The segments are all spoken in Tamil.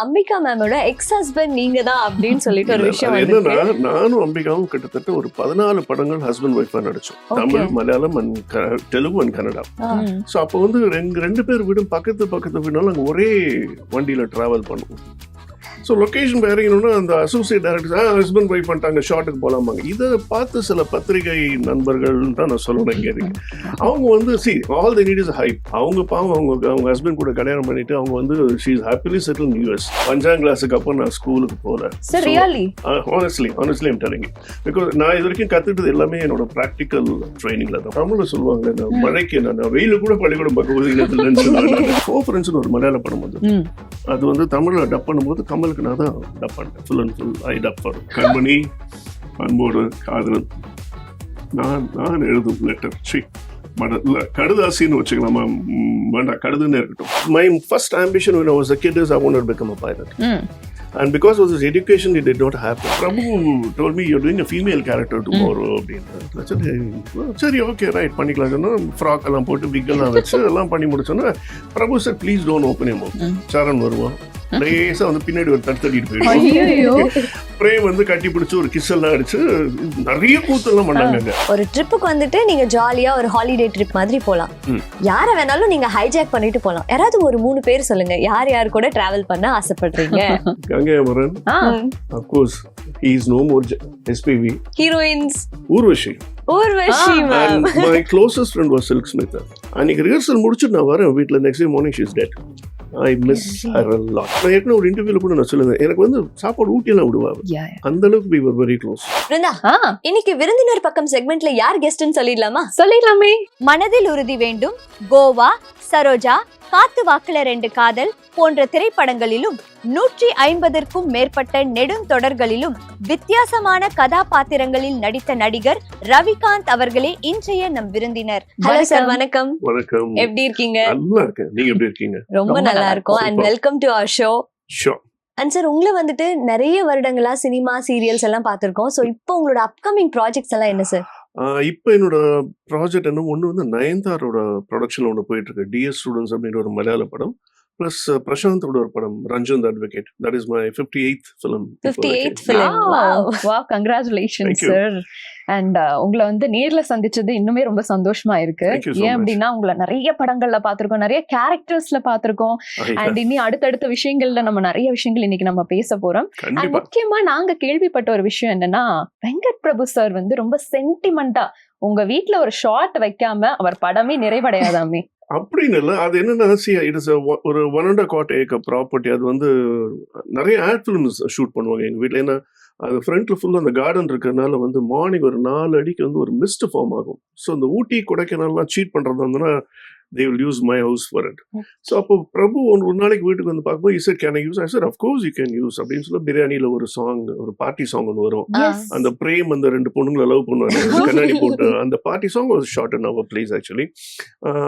அம்பிகா மேமோட எக்ஸ் ஹஸ்பண்ட் நீங்க தான் அப்படின்னு சொல்லிட்டு ஒரு விஷயம் என்னன்னா, நானும் அம்பிகாவும் கிட்டத்தட்ட ஒரு 14 படங்கள் ஹஸ்பண்ட் ஒய்ஃபா நடிச்சோம். Tamil, Malayalam and Telugu and Kannada. So அப்போ வந்து ரெண்டு பேர் வீடும் பக்கத்து வீடுனாலும் நாங்க ஒரே வண்டியில டிராவல் பண்ணுவோம். ஸோ லொக்கேஷன் இறங்கணும்னா அந்த அசோசியேட் டைரக்டர் ஹஸ்பண்ட் ஒய்ஃப் பண்ணிட்டாங்க ஷார்ட்டுக்கு போகலாமாங்க. இதை பார்த்து சில பத்திரிகை நண்பர்கள் தான் நான் சொல்லணும் இங்கே இருக்கு. அவங்க வந்து all the need is hype. அவங்க பாவம் அவங்க ஹஸ்பண்ட் கூட கல்யாணம் பண்ணிட்டு அவங்க வந்து she is happily settle in US. 5ஆம் கிளாஸுக்கு அப்புறம் நான் ஸ்கூலுக்கு போகல. honestly I'm telling you, because நான் இது வரைக்கும் கத்துக்கிட்டது எல்லாமே என்னோட ப்ராக்டிக்கல் ட்ரைனிங்ல தான். தமிழ்ல சொல்லுவாங்க நான் மழைக்கு நான் வெயில கூட பள்ளிக்கூடம் பக்கம் ஒரு மலையாள படம் வந்து அது வந்து தமிழ்ல டப் பண்ணும்போது கமலுக்கு நான் தான் டப் பண்ணேன். Full and full I dub for Kanmani Anbodu காதலன் நான் எழுதும் லெட்டர் கடுதாசின்னு வச்சுக்கலாமா, வேண்டாம் கடுதுன்னு இருக்கட்டும். My first ambition when I was a kid is I wanted to become a pilot. And because of this education, it did not happen. Prabhu told me, you're doing a female character tomorrow. சரி ஓகே ரைட் பண்ணிக்கலாம் சொன்னா, ஃப்ராக் எல்லாம் போட்டு விக் எல்லாம் வச்சு எல்லாம் பண்ணி முடிச்சோன்னா Prabhu sir please don't open you mouth. Charan வருவான் லேசா வந்து பின்னாடி ஒரு தட்டிட்டு போயிடுவோம். பிரேம் வந்து கட்டி பிடிச்சு ஒரு கிஸ் எல்லாம் அடிச்சு நிறைய கூத்தெல்லாம் பண்ணாங்க. ஒரு ட்ரிப்புக்கு வந்துட்டு நீங்க ஜாலியா ஒரு ஹாலிடே ட்ரிப் மாதிரி போலாம். யார வேணாலும் நீங்க ஹைஜாக் பண்ணிட்டு போலாம். யாராவது ஒரு 3 பேர் சொல்லுங்க, யார் கூட டிராவல் பண்ண ஆசைப்படுறீங்க? Gangai Amaran, of course he is no more SPV. Heroines Urvashi ma'am. My closest friend was Silk Smith. அன்னைக்கு ரிஹர்சல் முடிச்சுட்டு நான் வரேன் வீட்டில். Next day morning she is dead. I miss her a lot. நான் ஏற்கனவே ஒரு இன்டர்வியூல கூட நான் சொல்லுவேன், எனக்கு வந்து சாப்பாடு ஊட்டியெல்லாம் விடுவாங்க. அந்த அளவுக்கு we were very close. இன்னைக்கு விருந்தினர் பக்கம் செக்மெண்ட்ல யார் கெஸ்ட்னு சொல்லிடலாமே. மனதில் உறுதி வேண்டும், கோவா, சரோஜா, காத்து வாக்குல 2 காதல் போன்ற திரைப்படங்களிலும் 150க்கும் மேற்பட்ட நெடுந்தொடர்களிலும் வித்தியாசமான கதாபாத்திரங்களில் நடித்த நடிகர் ரவிகாந்த் அவர்களே இன்றைய நம் விருந்தினர். ஹலோ சார், வணக்கம். வணக்கம். எப்படி இருக்கீங்க? நல்லா இருக்கேன். நீங்க எப்படி இருக்கீங்க? ரொம்ப நல்லா இருக்கும். And welcome to our show. Sure. And sir, உங்களை வந்துட்டு நிறைய வருடங்களா சினிமா சீரியல்ஸ் எல்லாம் பார்த்திருக்கோம். ஸோ இப்போ உங்களோட அப்கமிங் ப்ராஜெக்ட்ஸ் எல்லாம் என்ன சார்? இப்போ என்னோட ப்ராஜெக்ட் என்ன ஒன்று வந்து நயன்தாரோட ப்ரொடக்ஷனில் ஒன்று போயிட்டு இருக்கு. டிஎஸ் ஸ்டூடெண்ட்ஸ் அப்படின்ற ஒரு மலையாள படம், பிளஸ் பிரசாந்தோட ஒரு படம் Ranjan the advocate. That is my 58th film. 58th film. Wow, congratulations sir. And உங்களை வந்து நேர்ல சந்திச்சது இன்னுமே ரொம்ப சந்தோஷமா இருக்கு. ஏன் அப்படின்னா உங்களை நிறைய படங்கள்ல பாத்திருக்கோம், நிறைய கேரக்டர்ஸ்ல பாத்திருக்கோம். அண்ட் இனி அடுத்தடுத்த விஷயங்கள்ல நம்ம நிறைய விஷயங்கள் இன்னைக்கு நம்ம பேச போறோம். அண்ட் முக்கியமா நாங்க கேள்விப்பட்ட ஒரு விஷயம் என்னன்னா, வெங்கட் பிரபு சார் வந்து ரொம்ப சென்டிமெண்டா உங்க வீட்டுல ஒரு ஷார்ட் வைக்காம அவர் படமே நிறைவடையாதாமே. அப்படின்னு இல்லை, அது என்னன்னா இட் இஸ் ஒரு 1.25 acre ப்ராப்பர்ட்டி. அது வந்து நிறைய ஆட் ஃபிலிம்ஸ் ஷூட் பண்ணுவாங்க எங்கள் வீட்டில். ஏன்னா அது ஃப்ரண்ட்ல ஃபுல்லாக அந்த கார்டன் இருக்கிறதுனால வந்து மார்னிங் ஒரு 4 அடிக்கு வந்து ஒரு மிஸ்ட் ஃபார்ம் ஆகும். ஸோ அந்த ஊட்டி கொடைக்கானல்லாம் சீட் பண்ணுறது வந்துன்னா they will use my house for it. So அப்போ பிரபு ஒரு நாளைக்கு வீட்டுக்கு வந்து பார்க்கும்போது he said, can I use? I said, of course you can use. அப்படின்னு சொல்லி பிரியாணியில் ஒரு சாங், ஒரு பார்ட்டி சாங் ஒன்று வரும். அந்த பிரேம் அந்த 2 பொண்ணுங்களை லவ் பண்ணுவாங்க கண்ணாடி போட்டு. அந்த பார்ட்டி சாங் ஒரு shot in our place actually.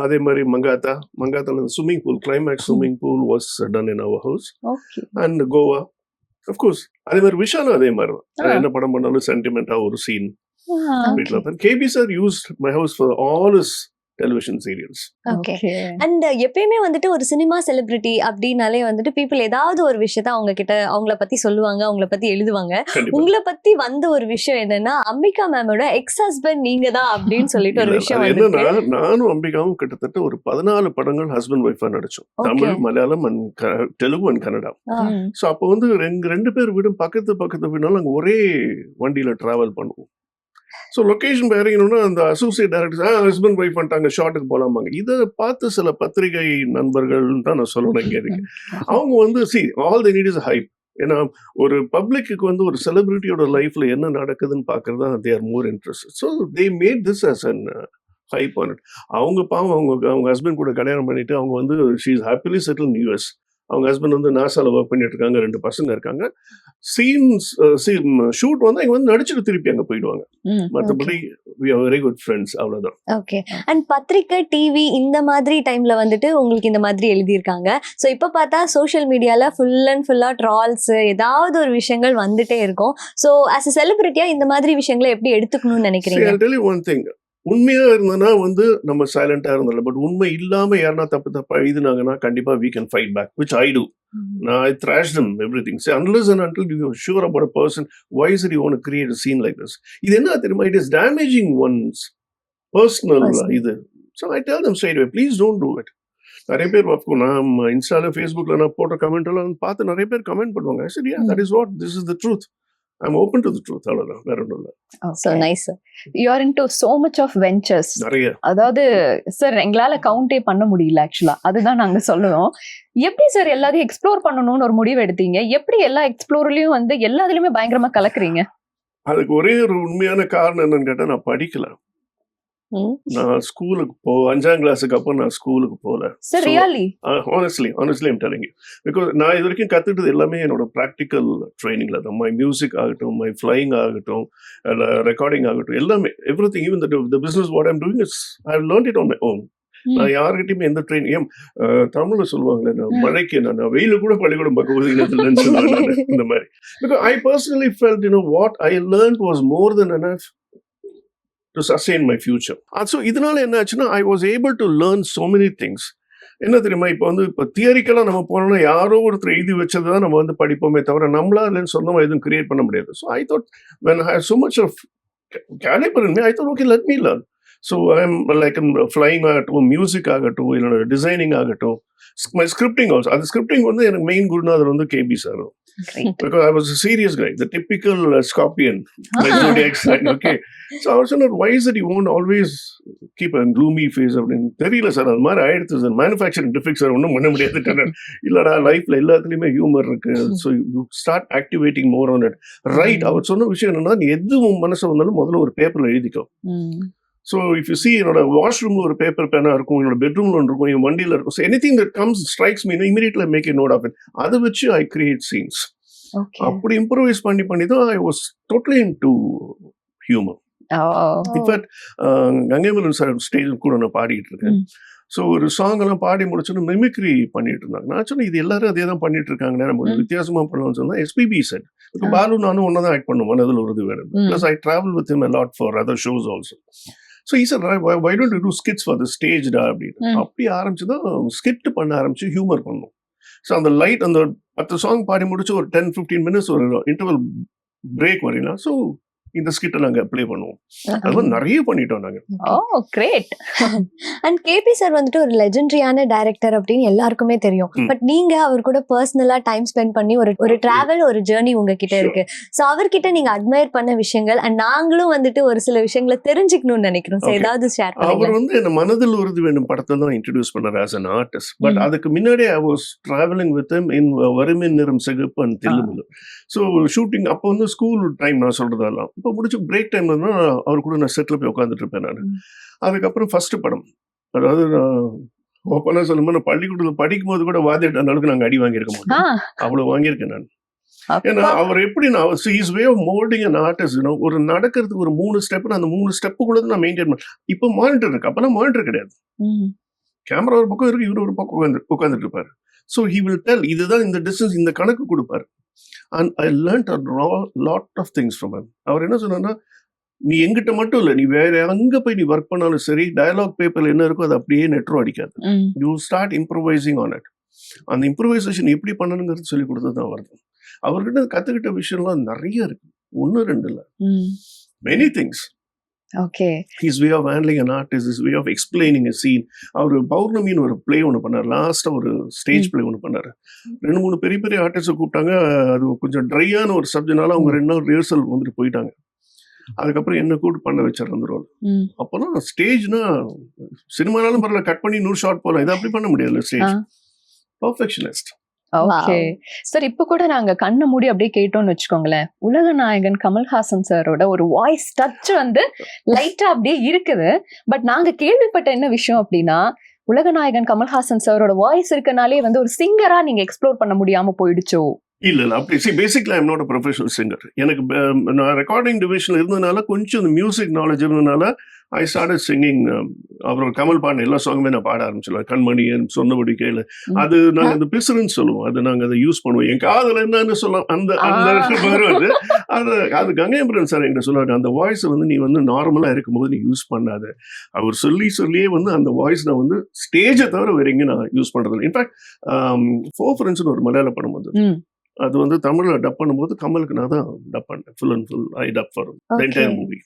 அதே மாதிரி மங்காத்தால swimming pool, climax swimming pool was done in our house. And Goa of course அதே மாதிரி விஷாலும் அதே மாதிரி தான். என்ன படம் பண்ணாலும் சென்டிமெண்டா ஒரு சீன் வீட்டில் தான். KB sir used my house for all his television serials. Okay. And எப்பயுமே வந்துட்டு ஒரு சினிமா செலிபிரிட்டி அப்படின்னாலே வந்துட்டு பீப்புள் ஏதாவது ஒரு விஷயத்த அவங்க கிட்ட அவங்கள பத்தி சொல்லுவாங்க, அவங்கள பத்தி எழுதுவாங்க. உங்களை பத்தி வந்த ஒரு விஷயம் என்னன்னா, அம்பிகா மேமோட எக்ஸ் ஹஸ்பண்ட் நீங்க தான் அப்படின்னு சொல்லிட்டு ஒரு விஷயம். என்னன்னா, நானும் அம்பிகாவும் கிட்டத்தட்ட ஒரு 14 படங்கள் ஹஸ்பண்ட் ஒய்ஃபா நடிச்சோம். Tamil, Malayalam and Telugu and Kannada. So அப்போ வந்து ரெண்டு பேர் வீடும் பக்கத்து வீடுனாலும் நாங்கள் ஒரே வண்டியில டிராவல் பண்ணுவோம். ஸோ லொக்கேஷன் இறங்கணும்னா அந்த அசோசியேட் டைரக்டர் ஹஸ்பண்ட் ஒய்ஃப் பண்ணிட்டாங்க ஷார்ட்டுக்கு போகலாமாங்க. இதை பார்த்து சில பத்திரிகை நண்பர்கள் தான் நான் சொல்லணும் இங்கே இருக்கு. அவங்க வந்து all the need is hype. ஏன்னா ஒரு பப்ளிக்கு வந்து ஒரு செலிபிரிட்டியோட லைஃப்ல என்ன நடக்குதுன்னு பார்க்கறது தான் they are more interest. So they made this as an hype on it. அவங்க பாவம் அவங்க ஹஸ்பண்ட் கூட கல்யாணம் பண்ணிட்டு அவங்க வந்து she is happily settle in US. அவங்க ஹஸ்பண்ட் வந்து நாசால ஒர்க் பண்ணிட்டு இருக்காங்க, 2 பசங்க இருக்காங்க. ஷூட் வந்து இங்க வந்து நடிச்சுட்டு திருப்பி அங்க போயிடுவாங்க. மற்றபடி we are very good friends, அவ்வளவுதான். ஓகே. அண்ட் பத்திரிக்கை, டிவி இந்த மாதிரி டைம்ல வந்துட்டு உங்களுக்கு இந்த மாதிரி எழுதியிருக்காங்க. ஸோ இப்போ பார்த்தா சோஷியல் மீடியால ஃபுல்லா ட்ரால்ஸ் ஏதாவது ஒரு விஷயங்கள் வந்துட்டே இருக்கும். ஸோ ஆஸ் அ செலிபிரிட்டியா இந்த மாதிரி விஷயங்களை எப்படி எடுத்துக்கணும்னு நினைக்கிறீங்க? I'll tell you one thing. உண்மையா இருந்தனா வந்து நம்ம சைலண்டா இருந்தோம். பட் உண்மை இல்லாம யாருன்னா தப்பா எழுதினாங்கன்னா கண்டிப்பா we can fight back, which I do. I thrash them everything. Say unless and until you are sure about a person, why is it you want to create a scene like this? இது என்ன தெரியுமா? It is damaging one's personal இது. So I tell them straight away, please don't do it. நிறைய பேர் நான் இன்ஸ்டால ஃபேஸ்புக்ல நான் போட்ட கமெண்ட் எல்லாம் பார்த்து நிறைய பேர் கமெண்ட் பண்ணுவாங்க. I said, yeah, that is what, this is the truth. I'm open to the truth. அவ்வளவுதான், வேற ஒன்றும் இல்லை. So nice, sir. You are into so much of ventures. நிறைய. அதாவது சார் எங்களால கவுண்டே பண்ண முடியல ஆக்சுவலா, அதுதான் நாங்க சொல்லுவோம். எப்படி சார் எல்லாத்தையும் எக்ஸ்ப்ளோர் பண்ணணும்னு ஒரு முடிவு எடுத்தீங்க? எப்படி எல்லா எக்ஸ்ப்ளோர்லயும் வந்து எல்லாத்துலயுமே பயங்கரமா கலக்குறீங்க? அதுக்கு ஒரே ஒரு உண்மையான காரணம் என்னன்னு கேட்டா, நான் படிக்கல. நான் ஸ்கூலுக்கு 5ஆம் கிளாஸுக்கு அப்புறம் நான் ஸ்கூலுக்கு போகல. Sir, really? Honestly I'm telling you. Because நான் இது வரைக்கும் கத்துக்கிட்டது எல்லாமே என்னோட ப்ராக்டிக்கல் ட்ரைனிங்ல தான். மை மியூசிக் ஆகட்டும், மை ஃப்ளையிங் ஆகட்டும், ரெக்கார்டிங் ஆகட்டும், எல்லாமே everything, even the business what I'm doing is I have learnt it on my own. நான் யார்கிட்டயுமே எந்த ட்ரைனிங், தமிழ்ல சொல்லுவாங்களே, நான் மழைக்கு நான் வெயில கூட பள்ளிக்கூடம் பக்கம் ஒதுங்கினதுலன்னு சொல்லுவாங்க இந்த மாதிரி. Because I personally felt, what I learned was more than enough to sustain my future. So இதனால என்ன ஆச்சுன்னா, I was able to learn so many things. என்ன தெரியுமா, இப்போ தியரிக்கலா நம்ம போனோம்னா யாரோ ஒருத்தர் எழுதி வச்சதுதான் நம்ம வந்து படிப்போமே தவிர நம்மளா இல்லைன்னு சொந்தமா எதுவும் கிரியேட் பண்ண முடியாது. So I thought, when I had so much of caliber in me, I thought, okay, let me learn. So I'm like flying ஆகட்டும், மியூசிக் ஆகட்டும், இல்லை டிசைனிங் ஆகட்டும், my scripting also. அது ஸ்கிரிப்டிங் வந்து எனக்கு மெயின் குருநாதர் வந்து KB sir. Because I was a serious guy, the typical scorpion, my zodiac sign, okay. So I was wondering, why is it you won't always keep a gloomy face? அப்படின்னு தெரியல சார், அது மாதிரி ஆயிடுச்சு சார். மேனுஃபேக்சரிங் டிஃபெக்ட் சார், ஒன்றும் பண்ண முடியாது. இல்லடா, லைஃப்ல எல்லாத்துலயுமே ஹியூமர் இருக்கு. So you start activating more on it. Right. அவர் சொன்ன விஷயம் என்னன்னா, நீ எது உன் மனசு வந்தாலும் முதல்ல ஒரு பேப்பர்ல எழுதிக்கோ. So if you see, என்னோட வாஷ்ரூம்ல ஒரு பேப்பர் பேனா இருக்கும், என்னோட பெட்ரூம்ல ஒன்று இருக்கும், என் வண்டியில இருக்கும். So anything that comes strikes me, immediately I make a note of it. அதை வச்சு I create scenes. அப்படி இம்ப்ரூவைஸ் பண்ணி தான் I was totally into humor. In fact, Gangaiamaran sir stage கூட நான் பாடிட்டு இருக்கேன். ஸோ ஒரு சாங் எல்லாம் பாடி முடிச்சோன்னு மிமிக்ரி பண்ணிட்டு இருந்தாங்க. நான் சொன்னேன், இது எல்லாரும் அதே தான் பண்ணிட்டு இருக்காங்க, நம்ம வித்தியாசமா பண்ணலாம்னு சொன்னா SPB said, பாலு நானும் ஒன்னா தான் ஆக்ட் பண்ணுவோம், அதில் ஒரு இது வேணும். Plus I travel with him a lot for other shows also. So he said, why don't you do skits for the stage da அப்படின்னு. அப்படி ஆரம்பிச்சுதான் ஸ்கிட் பண்ண ஆரம்பிச்சு ஹியூமர் பண்ணோம். ஸோ அந்த லைட், அந்த 10 சாங் பாடி முடிச்சு ஒரு 10-15 minutes ஒரு இன்டர்வல் பிரேக் வரீங்கன்னா, ஸோ இந்த ஸ்கிட்டை நாங்க ப்ளே பண்ணுவோம். அதெல்லாம் நிறைய பண்ணிட்டோம் நாங்க. ஓ கிரேட். அண்ட் KP சார் வந்துட்டு ஒரு லெஜெண்டரியான டைரக்டர் அப்படின்னு எல்லாருக்குமே தெரியும். பட் நீங்க அவர் கூட பர்சனலா டைம் ஸ்பெண்ட் பண்ணி ஒரு டிராவல், ஒரு ஜேர்னி உங்ககிட்ட இருக்கு. சோ அவர்கிட்ட நீங்க அட்மையர் பண்ண விஷயங்கள் அண்ட் நாங்களும் வந்துட்டு ஒரு சில விஷயங்களை தெரிஞ்சுக்கணும்னு நினைக்கிறோம். சோ ஏதாவது ஷேர் பண்ணுங்க. அவர் வந்து என்ன மனதில் உறுதி வேண்டும் படத்தை தான் இன்ட்ரோடியூஸ் பண்ணார் as an artist. பட் அதுக்கு முன்னாடி I was traveling with him in வறுமின் நிறம் சிகப்பு and தில்லுமுல்லு. ஸோ ஷூட்டிங் அப்போ வந்து ஸ்கூல் டைம் நான் சொல்றதெல்லாம். இப்போ முடிச்சு பிரேக் டைம்ல தான் அவர் கூட நான் செட்டில் போய் உட்காந்துட்டு இருப்பேன் நான். அதுக்கப்புறம் ஃபர்ஸ்ட் படம், அதாவது நான் ஓப்பனாக சொல்லும்போது, நான் பள்ளிக்கூடத்தில் படிக்கும் போது கூட வாதிட்ட அளவுக்கு நாங்கள் அடி வாங்கியிருக்க மாட்டோம், அவ்வளோ வாங்கியிருக்கேன் நான். ஏன்னா அவர் எப்படி is way of moulding an artist. ஒரு நடக்கிறதுக்கு ஒரு 3 ஸ்டெப், அந்த 3 ஸ்டெப்புக்குள்ள நான் மெயின்டைன் பண்ணேன். இப்போ மானிட்டர் இருக்கு, அப்பெல்லாம் மானிட்டர் கிடையாது. கேமரா ஒரு பக்கம் இருக்கு, இவரு ஒரு பக்கம் உட்காந்துட்டு இருப்பாரு. ஸோ ஹி வில் டெல், இதுதான் இந்த டிஸ்டன்ஸ், இந்த கணக்கு கொடுப்பாரு. And I learned a lot of things from him. அவர் என்ன சொன்னா, நீ எங்கிட்ட மட்டும் இல்லை, நீ வேற எங்க போய் நீ ஒர்க் பண்ணாலும் சரி, டயலாக் பேப்பர்ல என்ன இருக்கோ அது அப்படியே நெட்ரோ அடிக்காது. You start improvising on it. அந்த இம்ப்ரூவைசேஷன் எப்படி பண்ணணுங்கிறது சொல்லி கொடுத்தது தான் வருது. அவர்கிட்ட கத்துக்கிட்ட விஷயம்லாம் நிறைய இருக்கு, 1-2 இல்லை, many things. Okay. His way of handling an artist, his way of explaining a scene. அவர் பௌர்ணமின்னு ஒரு பிளே ஒன்று பண்ணார், லாஸ்டா ஒரு ஸ்டேஜ் பிளே ஒன்று பண்ணாரு. 2-3 பெரிய ஆர்டிஸ்ட கூப்பிட்டாங்க. அது கொஞ்சம் ட்ரையான ஒரு சப்ஜெக்ட்னால அவங்க 2 நாள் ரிஹர்சல் வந்துட்டு போயிட்டாங்க. அதுக்கப்புறம் என்ன கூப்பிட்டு பண்ண வச்சார் அந்த ரோல். அப்போதான் ஸ்டேஜ்னா சினிமானாலும் பரவாயில்ல, கட் பண்ணி 100 ஷாட் போகலாம், இதை அப்படி பண்ண முடியாது. Stage perfectionist. ஓகே சார், இப்ப கூட நாங்க கண்ணை மூடி அப்படியே கேட்டோம்னு வச்சுக்கோங்களேன், உலக நாயகன் கமல்ஹாசன் சாரோட ஒரு வாய்ஸ் டச் வந்து லைட்டா அப்படியே இருக்குது. பட் நாங்க கேள்விப்பட்ட என்ன விஷயம் அப்படின்னா, உலக நாயகன் கமல்ஹாசன் சாரோட வாய்ஸ் இருக்கனாலே வந்து ஒரு சிங்கரா நீங்க எக்ஸ்ப்ளோர் பண்ண முடியாம போயிடுச்சோ இல்ல அப்படி basically I'm not a professional singer. எனக்கு நான் ரெக்கார்டிங் டிவிஷன்ல இருந்ததுனால கொஞ்சம் இந்த மியூசிக் நாலேஜ் இருந்ததுனால ஐ ஸ்டார்டட் சிங்கிங். அப்புறம் கமல் பாடின எல்லா சாங்குமே நான் பாட ஆரம்பிச்சிடலாம். கண்மணி சொன்னபடி கேளு, அது நாங்கள் அந்த பிசுறுன்னு சொல்லுவோம், அது நாங்கள் அதை யூஸ் பண்ணுவோம். என் காதல் என்னன்னு சொல்லலாம், அந்த வருவது அது கங்கையம்பரன் சார் என்கிட்ட சொல்லுவாரு, அந்த வாய்ஸை வந்து நீ வந்து நார்மலாக இருக்கும்போது நீ யூஸ் பண்ணாத. அவர் சொல்லியே வந்து அந்த வாய்ஸ் நான் வந்து ஸ்டேஜை தவிர வேற எங்கேயும் நான் யூஸ் பண்றது. இன்ஃபேக்ட் ஃபோர் ஃப்ரெண்ட்ஸ்னு ஒரு மலையாள படம் வந்து அது வந்து தமிழ்ல டப் பண்ணும்போது கமலுக்கு நான் தான் டப் பண்ணேன். Full and full I dub for the entire movie.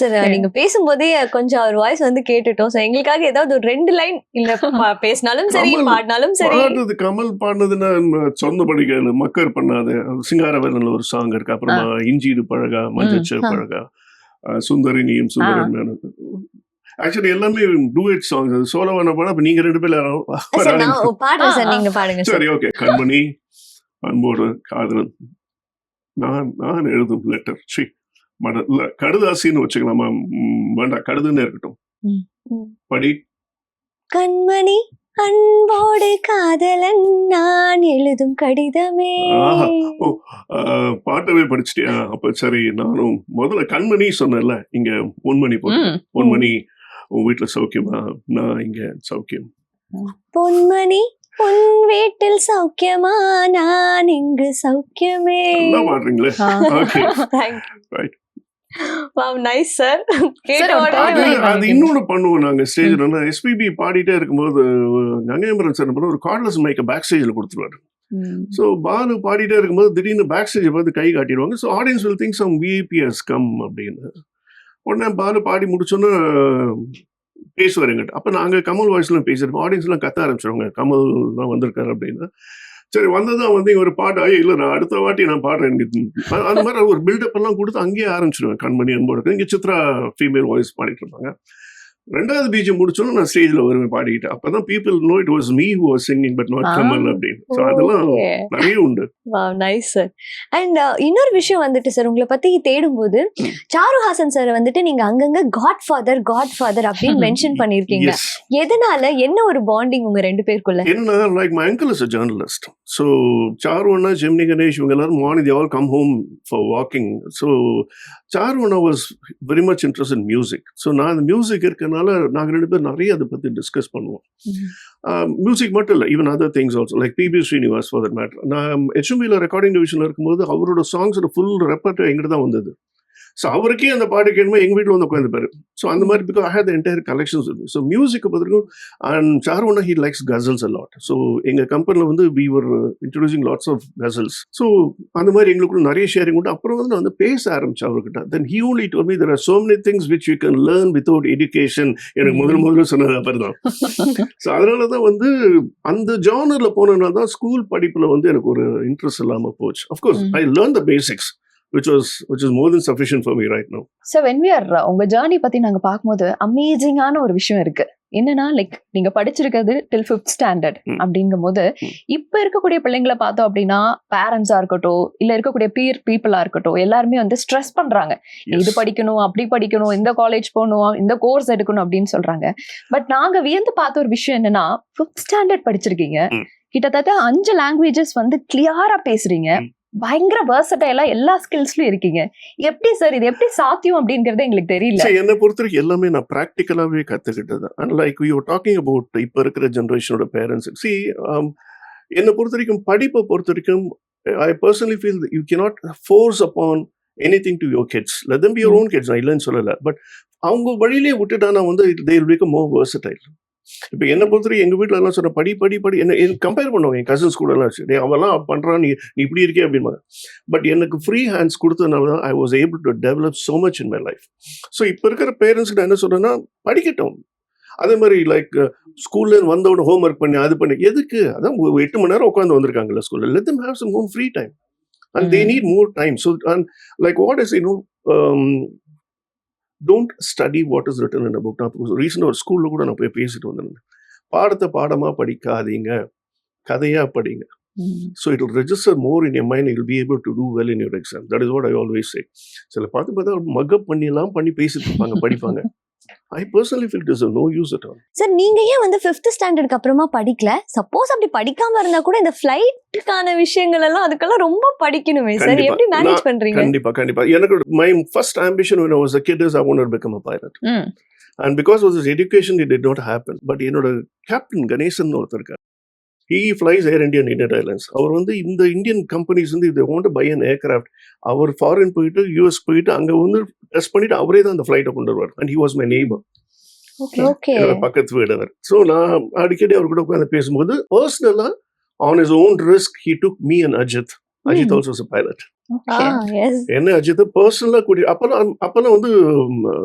Sir நீங்க பேசும்போதே கொஞ்சம் அவர் வாய்ஸ் வந்து கேட்டுட்டோம். சோ எங்களுக்காக ஏதாவது ஒரு 2 லைன் இல்ல பேசினாலும் சரி பாடினாலும் சரி. பாடுறது கமல் பாடினதுன்னா சொன்னபடி கேளு, மக்கர் பண்ணாத, சிங்காரவேலன்ல ஒரு சாங் இருக்கு. அப்புறமா இஞ்சிடு பழகா, மஞ்சள் பழகா, சுந்தரி நீயும் சுந்தரன் மேனன். ஆக்சுவலி எல்லாமே டூயட் சாங்ஸ். சோலவான பாடம். அப்ப நீங்க 2 பேரும் பாடுங்க சார், நீங்க பாடுங்க. சரி, ஓகே. கண்மணி அன்போடு காதலன், நான் எழுதும் லெட்டர், கடுதாசின்னு வச்சுக்கலாமா, வேண்டாம் கடுதுன்னு இருக்கட்டும். படி. கண்மணி அன்போடு காதலன், நான் எழுதும் கடிதமே. பாட்டவே படிச்சிட்டியா? அப்ப சரி, நானும் முதல்ல கண்மணி சொன்னேன்ல, இங்க பொன்மணி போட்டு, பொன்மணி உன் வீட்டுல சௌக்கியமா, நான் இங்க சௌக்கியம். பொன்மணி உன் வீட்டில் சௌக்கியமா, நான் இங்கு சௌக்கியமே. நல்லா பாடுறீங்களே. Okay, right. Wow, nice sir. அது இன்னொன்னு பண்ணுவோம் நாங்க ஸ்டேஜ்ல. எஸ்பிபி பாடிட்டே இருக்கும்போது கங்கையம்பரன் சார் ஒரு கார்ட்லெஸ் மைக்க பேக் ஸ்டேஜ்ல கொடுத்துருவாரு. ஸோ பாலு பாடிட்டே இருக்கும்போது திடீர்னு பேக் ஸ்டேஜை பார்த்து கை காட்டிடுவாங்க. So audience will think some VIP has come அப்படின்னு. உடனே பாலு பாடி முடிச்சோன்னு பேசுவார் எங்கிட்ட. அப்போ நாங்கள் கமல் வாய்ஸ்லாம் பேசியிருப்போம். ஆடியன்ஸ்லாம் கத்த ஆரம்பிச்சிருவாங்க, கமல் தான் வந்திருக்காரு அப்படின்னு. சரி, வந்ததான் வந்து ஒரு பாட்டு, இல்லை நான் அடுத்த வாட்டி நான் பாடுறேன், அந்த மாதிரி ஒரு பில்டப் எல்லாம் கொடுத்து அங்கேயே ஆரம்பிச்சிடுவேன். கண்மணி அன்போடு இங்கே சித்ரா ஃபீமேல் வாய்ஸ் பாடிட்டு இருப்பாங்க. 2வது பீஜம் முடிச்சோன்னு நான் ஸ்டேஜ்ல வருவேன் பாடிக்கிட்டு. அப்பதான் people know it was me who was singing but not Kamal அப்படின்னு. ஸோ அதெல்லாம் நிறைய உண்டு. Wow, nice sir. அண்ட் இன்னொரு விஷயம் வந்துட்டு சார், உங்களை பத்தி தேடும்போது சாருஹாசன் சார் வந்துட்டு நீங்க அங்கங்க காட் ஃபாதர் அப்படின்னு மென்ஷன் பண்ணிருக்கீங்க. எதனால, என்ன ஒரு பாண்டிங் உங்க 2 பேருக்குள்ள? என்ன, like my uncle is a journalist. So Charu அண்ணா, ஜெமினி கணேஷ் இவங்க எல்லாரும் morning they all come home for walking. So Charu anna was very much interest in music. So நான் அந்த மியூசிக் இருக்கனால நாங்கள் 2 பேரும் நிறைய அதை பற்றி டிஸ்கஸ் பண்ணுவோம். மியூசிக் மட்டும் இல்லை, even other things also, like PB Srinivas for that matter. நான் ஹெச்எம்பியில் ரெக்கார்டிங் டிவிஷனில் இருக்கும்போது அவரோட சாங்ஸோட ஃபுல் ரெப்பர்ட்டரி எங்கிட்ட தான் வந்தது. ஸோ அவருக்கே அந்த பாட்டு கேட்கும்போது எங்கள் வீட்டில் வந்து உட்காந்துப்பாரு. ஸோ அந்த மாதிரி because I had the entire collections. So மியூசிக்கை பார்த்துருக்கோம். அண்ட் சாருன்னா he likes ghazals a lot. So எங்கள் கம்பெனியில் வந்து we were introducing lots of ghazals. So அந்த மாதிரி எங்களுக்குள்ள நிறைய ஷேரிங் உண்டு. அப்புறம் வந்து நான் வந்து பேச ஆரம்பிச்சேன் அவர்கிட்ட. Then he only told me there are so many things which you can learn without education. எனக்கு முதல்ல சொன்னது அப்படி தான். ஸோ அதனால தான் வந்து அந்த ஜானரில் போனதுனால தான் ஸ்கூல் படிப்பில் வந்து எனக்கு ஒரு இன்ட்ரெஸ்ட் இல்லாமல் போச்சு. Of course I learn the basics which is more than sufficient for me right now. So when we are உங்க ஜர்னி பத்தி நாங்க பாக்கும்போது அமேசிங்கான ஒரு விஷயம் இருக்கு. என்னன்னா, லைக் நீங்க படிச்சிருக்கிறது till 5th standard அப்படிங்கும் போது இப்ப இருக்கக்கூடிய பிள்ளைங்களை பார்த்தோம் அப்படின்னா, பேரண்ட்ஸா இருக்கட்டும், இல்ல இருக்கக்கூடிய பீர் பீப்புளா இருக்கட்டும், எல்லாருமே வந்து ஸ்ட்ரெஸ் பண்றாங்க. இது படிக்கணும், அப்படி படிக்கணும், இந்த காலேஜ் போகணும், இந்த கோர்ஸ் எடுக்கணும் அப்படின்னு சொல்றாங்க. பட் நாங்க வியந்து பார்த்த ஒரு விஷயம் என்னன்னா, 5th standard படிச்சிருக்கீங்க, கிட்டத்தட்ட 5 லாங்குவேஜஸ் வந்து கிளியரா பேசுறீங்க, பயங்கர வெர்சடைலா எல்லா ஸ்கில்ஸ்லயும் இருக்கீங்க. எப்படி சார் இது எப்படி சாத்தியம் அப்படிங்கறது எங்களுக்கு தெரியல. என்னை பொறுத்த வரைக்கும் எல்லாமே நான் பிராக்டிக்கலாவே கத்துக்கிட்டது. Like we are talking about இப்ப இருக்கிற ஜெனரேஷனோட பேரண்ட்ஸ். என்னை பொறுத்த வரைக்கும் படிப்பை பொறுத்த வரைக்கும் I personally feel you cannot force upon anything to your kids. Let them be your own kids. நான் இல்லைன்னு சொல்லல. பட் அவங்க வழியிலே விட்டுட்டானா வந்து they will become more versatile. இப்போ என்னை பொறுத்தவரைக்கும் எங்கள் வீட்டில் எல்லாம் சொன்ன படி என்ன கம்பேர் பண்ணுவாங்க என் கசின்ஸ் கூட எல்லாம். சரி, அவெல்லாம் பண்ணுறான், நீ இப்படி இருக்கே அப்படின்னு. பட் எனக்கு ஃப்ரீ ஹேண்ட்ஸ் கொடுத்ததுனால தான் I was able to develop so much in my life. So இப்போ இருக்கிற பேரண்ட்ஸ்க்கு நான் என்ன சொல்கிறேன்னா, படிக்கட்டும். அதே மாதிரி லைக் ஸ்கூல்லேருந்து வந்தவொடனே ஹோம் ஒர்க் பண்ணி அது பண்ணி எதுக்கு? அதான் 8 மணி நேரம் உட்காந்து வந்திருக்காங்கல்ல ஸ்கூலில். Let them have some home free time and they need more time. So and like what is don't study what is written in a book. நான் ரீசெண்டாக ஒரு ஸ்கூலில் கூட நான் போய் பேசிட்டு வந்திருந்தேன். பாடத்தை பாடமாக படிக்காதீங்க, கதையாக படிங்க. So it will register more in your mind. You will be able to do well in your exam. That is what I always say. சில பார்த்தா மக்கப் பண்ணி பேசிட்டு இருப்பாங்க, படிப்பாங்க. I personally feel it is of no use at all. Sir நீங்க ஏன் வந்து 5th ஸ்டாண்டர்ட்க்கு அப்புறமா படிக்கல? சப்போஸ் அப்படி படிக்காம இருந்தா கூட இந்த ஃளைட்டுக்கான விஷயங்கள் எல்லாம் அதுக்கெல்லாம் ரொம்ப படிக்கணுமே சார். கண்டிப்பா. எப்படி மேனேஜ் பண்றீங்க? கண்டிப்பா எனக்கு my first ambition when I was a kid is I wanted to become a pilot. And because of this education it did not happen. But என்னோட கேப்டன் கணேசன் ஒருத்தர் இருக்கார். He flies Air India and Indian Airlines. அவர் வந்து இந்த இந்தியன் கம்பெனிஸ் வந்து they want to buy an aircraft, அவர் ஃபாரின் போயிட்டு யூஎஸ் போயிட்டு அங்க வந்து டெஸ்ட் பண்ணிட்டு அவரே தான் அந்த ஃபிளைட்டை கொண்டு வருவார். And he was my neighbor. Okay. என்னோட பக்கத்து வீடு அவர். ஸோ நான் அடிக்கடி அவர் கூட உட்காந்து பேசும்போது பர்சனலா on his own risk he took me and Ajit. Ajit also is a pilot. Yes. என்ன அஜித் பர்சனலா கூடி அப்பெல்லாம் வந்து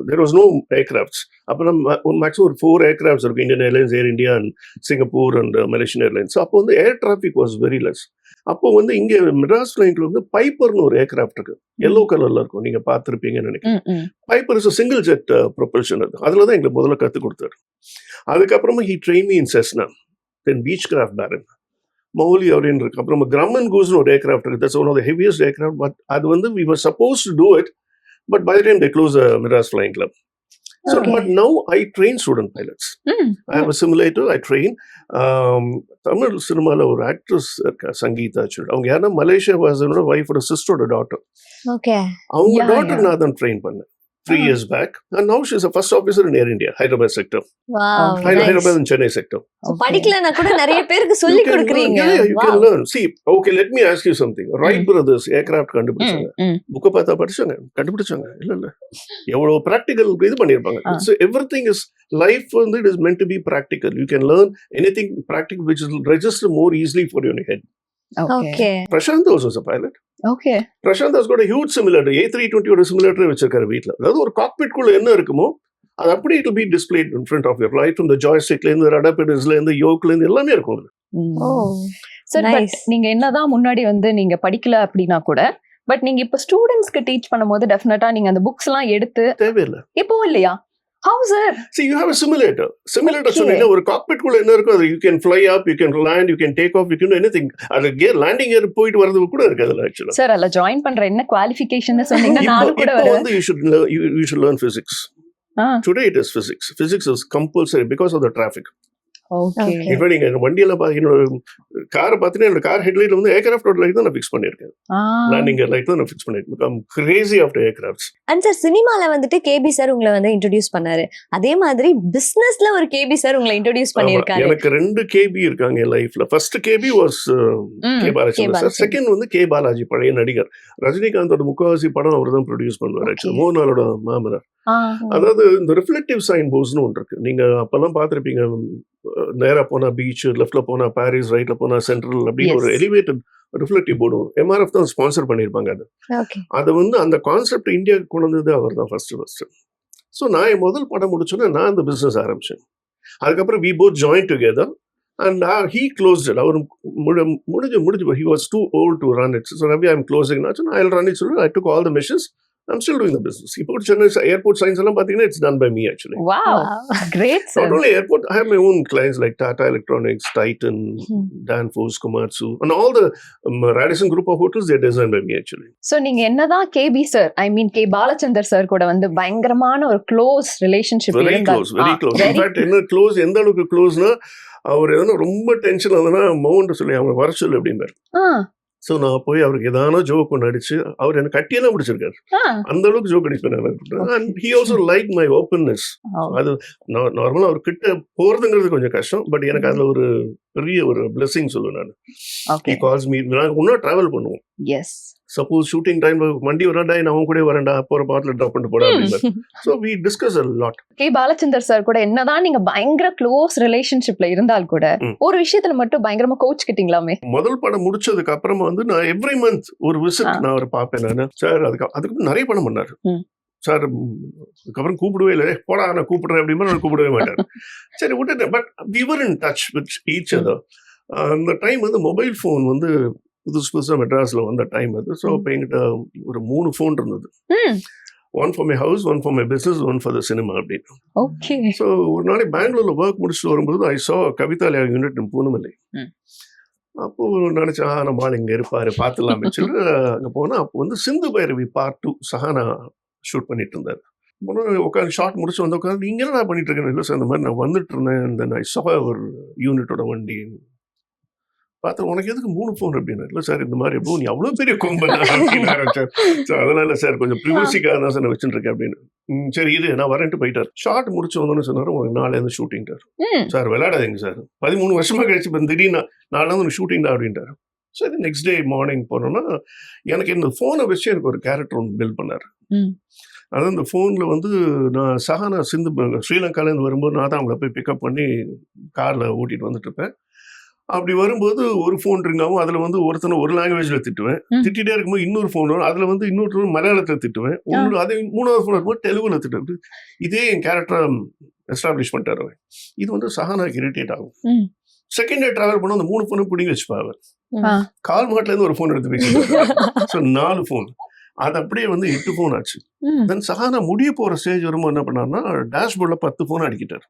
there was no aircrafts. அப்பெல்லாம் மேக்ஸிமம் ஒரு 4 aircrafts இருக்கும். Indian airlines, air India and Singapore and Malaysian airlines. அப்போ வந்து air traffic was very less. அப்போ வந்து இங்க மெட்ராஸ் ஃபிளைட்ல வந்து பைப்பர்னு ஒரு ஏர்கிராஃப்ட் இருக்கு. எல்லோ கலர்ல இருக்கும், நீங்க பார்த்திருப்பீங்கன்னு நினைக்கிறேன். Piper is single jet propulsion. அதுல தான் எங்களுக்கு முதல்ல கற்றுக் கொடுத்தாரு. அதுக்கப்புறமா he trained me in Cessna, then Beechcraft Baron, Mouli அப்படின்னு இருக்கு. அப்புறம் கிரம்மன் கூஸ்னு ஒரு ஏர்கிராஃப்ட் இருக்கு. That's one of the heaviest aircraft. But அது வந்து we were supposed to do it, but by the time they closed the Madras Flying Club. So, but now I train student pilots. I have a simulator. I train. Tamil சினிமால ஒரு ஆக்ட்ரஸ் சங்கீதா ஆக்சுவலி. அவங்க யாருன்னா மலேசியா வாசனோட வைஃபோட சிஸ்டரோட டாட்டர். ஓகே. அவங்க டாட்டர் நான் தான் ட்ரெயின் பண்ணேன் 3 years back, and now she is a first officer in Air India, Hyderabad sector. Wow. Hyderabad and Chennai sector. படிக்கலனா கூட நிறைய பேருக்கு சொல்லி கொடுக்கறீங்க. You can learn. See, okay, let me ask you something. Wright brothers aircraft கண்டுபிடிச்சாங்க. புக்க பார்த்தா படிச்சாங்க, கண்டுபிடிச்சாங்க. இல்ல எவ்வளவு பிராக்டிகல் இது பண்ணிருப்பாங்க. So everything is life வந்து it is meant to be practical. You can learn anything practical which will register more easily for your head. Okay. Prashant also is a pilot. Okay. Prashant has got a huge simulator. A320 ஓட simulator வச்சிருக்காரு வீட்ல. அதாவது ஒரு காக்பிட் குள்ள என்ன இருக்குமோ அது அப்படியே it will be displayed in front of you, right from the joystick ல இருந்து rudder pedals ல இருந்து yoke ல இருந்து எல்லாமே இருக்கும். சரி, பட் நீங்க என்னதான் முன்னாடி வந்து நீங்க படிக்கல அப்படின்னா கூட, பட் நீங்க இப்ப ஸ்டூடெண்ட்ஸ்க்கு டீச் பண்ணும்போது டெஃபினட்டா நீங்க அந்த புக்ஸ் எல்லாம் எடுத்து தேவையில்லை. இப்போ இல்லையா? How sir? See, you have a simulator. Simulator சொன்னீங்க ஒரு காக்பிட் குள்ள என்ன இருக்கும் அது you can fly up, you can land, you can take off, you can do anything. அது gear landing gear போயிட்டு வரது கூட இருக்கு அதுல actually. சார் அல்ல ஜாயின் பண்ற என்ன குவாலிஃபிகேஷன் சொன்னீங்கன்னா நானும் கூட இப்போ வந்து you should learn physics. Today it is physics. Physics is compulsory because of the traffic. Okay. இப்போ நீங்க வண்டியில என்னோட காரை பார்த்தீங்கன்னா என்னோட கார் ஹெட்லைட்ல வந்து ஏர்கிராஃப்டோட லைட் தான் நான் ஃபிக்ஸ் பண்ணியிருக்கேன். லேண்டிங் லைட் தான் நான் ஃபிக்ஸ் பண்ணியிருக்கேன். I'm crazy after aircrafts. And sir சினிமால வந்துட்டு கேபி சார் உங்களை வந்து இன்ட்ரோடியூஸ் பண்ணாரு. அதே மாதிரி பிசினஸ்ல ஒரு கேபி சார் உங்களை இன்ட்ரோடியூஸ் பண்ணிருக்காரு. எனக்கு 2 கேபி இருக்காங்க என் லைஃப்ல. First KB was K Balaji sir. Second வந்து கே பாலாஜி, பழைய நடிகர். ரஜினிகாந்தோட முக்காவாசி படம் அவர் தான் ப்ரொடியூஸ் பண்ணுவார் ஆக்சுவலி. மோகன்லாலோட மாமனார். அதாவது இந்த ரிஃப்ளெக்டிவ் சைன் போர்ட்ஸ்னு ஒன்று இருக்கு. நீங்க அப்பெல்லாம் பார்த்திருப்பீங்க. நேரா போனா பீச், லெஃப்ட்ல போனா பாரிஸ், ரைட்ல போனா சென்ட்ரல் அப்படின்னு ஒரு எலிவேட்டட் ரிஃப்ளெக்டிவ் போர்டு எம்ஆர்எஃப் தான் ஸ்பான்சர் பண்ணியிருப்பாங்க. அது வந்து அந்த கான்செப்ட் இந்தியாவுக்கு கொண்டு வந்தது அவர் தான் ஃபர்ஸ்ட். ஸோ நான் என் முதல் படம் முடிச்சோன்னா நான் அந்த பிஸ்னஸ் ஆரம்பிச்சேன். அதுக்கப்புறம் we both joined together and he closed it. அவர் முடிஞ்சு he was too old to run it. So Ravi, I'm closing now. So I'll run it. So I took all the missions. I'm still doing the business. இப்போ Chennai airport signs எல்லாம் பாத்தீங்கன்னா it's done by me actually. Wow. Great sir. Not only airport, I have my own clients like Tata Electronics, Titan, Danfoss, Komatsu, and all the Radisson group of hotels, they're designed by me actually. So நீங்க என்னதான் கேபி சார், ஐ மீன் கே பாலச்சந்தர் சார் கூட வந்து பயங்கரமான ஒரு close relationship very close. In fact என்ன க்ளோஸ், எந்த அளவுக்கு க்ளோஸ்னா அவர் எதனா ரொம்ப டென்ஷன் ஆகுதுன்னா மவுண்ட் சொல்லி அவங்க வர சொல்லு அப்படிம்பாரு. ஸோ நான் போய் அவருக்கு ஏதானோ ஜோக் ஒன்று அடிச்சு அவர் எனக்கு கட்டியெல்லாம் பிடிச்சிருக்காரு. அந்த அளவுக்கு ஜோக் அடிப்பேன். And he also like my openness. அது நார்மலாக அவர் கிட்ட போறதுங்கிறது கொஞ்சம் கஷ்டம். பட் எனக்கு அதுல ஒரு பெரிய ஒரு பிளெஸிங் சொல்லுவேன் நான். He calls me. நாங்கள் இன்னும் டிராவல் பண்ணுவோம். எஸ். சப்போஸ் ஷூட்டிங் டைம்ல வண்டி வரண்டா நான் அவன் கூட வரண்டா, போற பாட்டில் ட்ராப் பண்ணிட்டு போடா அப்படின்னு. So we discuss a lot. K Balachander sir கூட என்னதான் நீங்க பயங்கர க்ளோஸ் ரிலேஷன்ஷிப்ல இருந்தால் கூட ஒரு விஷயத்துல மட்டும் பயங்கரமா கோச் கிட்டீங்களாமே. முதல் படம் முடிச்சதுக்கு அப்புறமா வந்து நான் எவ்ரி மந்த் ஒரு விசிட் நான் அவர் பார்ப்பேன் நானு. சார் அதுக்கு நிறைய படம் பண்ணாரு சார். அதுக்கப்புறம் கூப்பிடவே இல்லை. போடா நான் கூப்பிடுறேன் அப்படின்னு நான் கூப்பிடவே மாட்டார். சரி விட்டுட்டேன். But we were in touch with each other. அந்த டைம் வந்து மொபைல் ஃபோன் வந்து புதுசா மெட்ராஸ்ல வந்த டைம் அது. ஸோ இப்போ என்கிட்ட ஒரு 3 ஃபோன் இருந்தது. One for my house, one for my business, one for the cinema அப்படின்னு. ஓகே. ஸோ ஒரு நாளைக்கு பெங்களூர்ல ஒர்க் முடிச்சுட்டு வரும்போது ஐ சா கவிதாலயா யூனிட் இன் பூனமல்லி. அப்போ நினைச்சேன் நம்ம ஆள் இங்க இருப்பாரு பார்த்துலாமே சொல்லி அங்க போனா அப்போ வந்து சிந்து பைரவி பார்ட் 2 சஹானா ஷூட் பண்ணிட்டு இருந்தாரு. உட்காந்து ஷார்ட் முடிச்சு வந்து உட்காந்து நீங்க என்ன பண்ணிட்டு இருக்கேன்? இல்லை சார், இந்த மாதிரி நான் வந்துட்டு இருந்தேன், இந்த நான் சா ஒரு யூனிட்டோட வண்டி பார்த்தா, உனக்கு எதுக்கு 3 ஃபோன் அப்படின்னு? இல்லை சார், இந்த மாதிரி எப்போ நீ அவ்வளோ பெரிய கொம்பன் அப்படின்னு சார். ஸோ அதனால சார் கொஞ்சம் ப்ரிவசிக்காக தான் சார் நான் வச்சுட்டு இருக்கேன் அப்படின்னு. சரி இது நான் வரேன்ட்டு போயிட்டார். ஷார்ட் முடிச்சு வந்தோன்னு சொன்னார், உங்களுக்கு நாளையிலேருந்து ஷூட்டிங்டார். சார் விளையாடாதீங்க சார், 13 வருஷமா கழிச்சு இப்போ திடீர்னு நாளையிலேருந்து ஒரு ஷூட்டிங் தான் அப்படின்ட்டார். சரி நெக்ஸ்ட் டே மார்னிங் போனோன்னா எனக்கு இந்த ஃபோனை வச்சு எனக்கு ஒரு கேரக்டர் ஒன்று பில்ட் பண்ணார். அதாவது இந்த ஃபோனில் வந்து நான் சஹானா ஸ்ரீலங்காலேருந்து வரும்போது நான் தான் அவங்கள போய் பிக்கப் பண்ணி காரில் ஓட்டிகிட்டு வந்துட்டு இருப்பேன். அப்படி வரும்போது ஒரு ஃபோன் ரிங்காகவும் அதில் வந்து ஒருத்தனை ஒரு லாங்குவேஜில் திட்டுவேன். திட்டிகிட்டே இருக்கும்போது இன்னொரு ஃபோன் வரும், அதில் வந்து இன்னொரு மலையாளத்தில் திட்டுவேன். அதே 3வது ஃபோன் இருக்கும்போது தெலுங்குல திட்டுவேன். இதே என் கேரக்டரை எஸ்டாப்ளிஷ் பண்ணிட்டார். இது வந்து சஹானாக்கு இரிட்டேட் ஆகும். செகண்ட் டே ட்ராவல் பண்ண அந்த 3 ஃபோனும் பிடிங்கி வச்சுப்பாங்க. கால் மாட்டிலேருந்து ஒரு ஃபோன் எடுத்து பேசிட்டு ஸோ 4 ஃபோன், அது அப்படியே வந்து 8 ஃபோன் ஆச்சு. தென் சஹானா முடிய போகிற ஸ்டேஜ் வரும்போது என்ன பண்ணார்னா டேஷ்போர்டில் 10 ஃபோன் அடிக்கிட்டார்.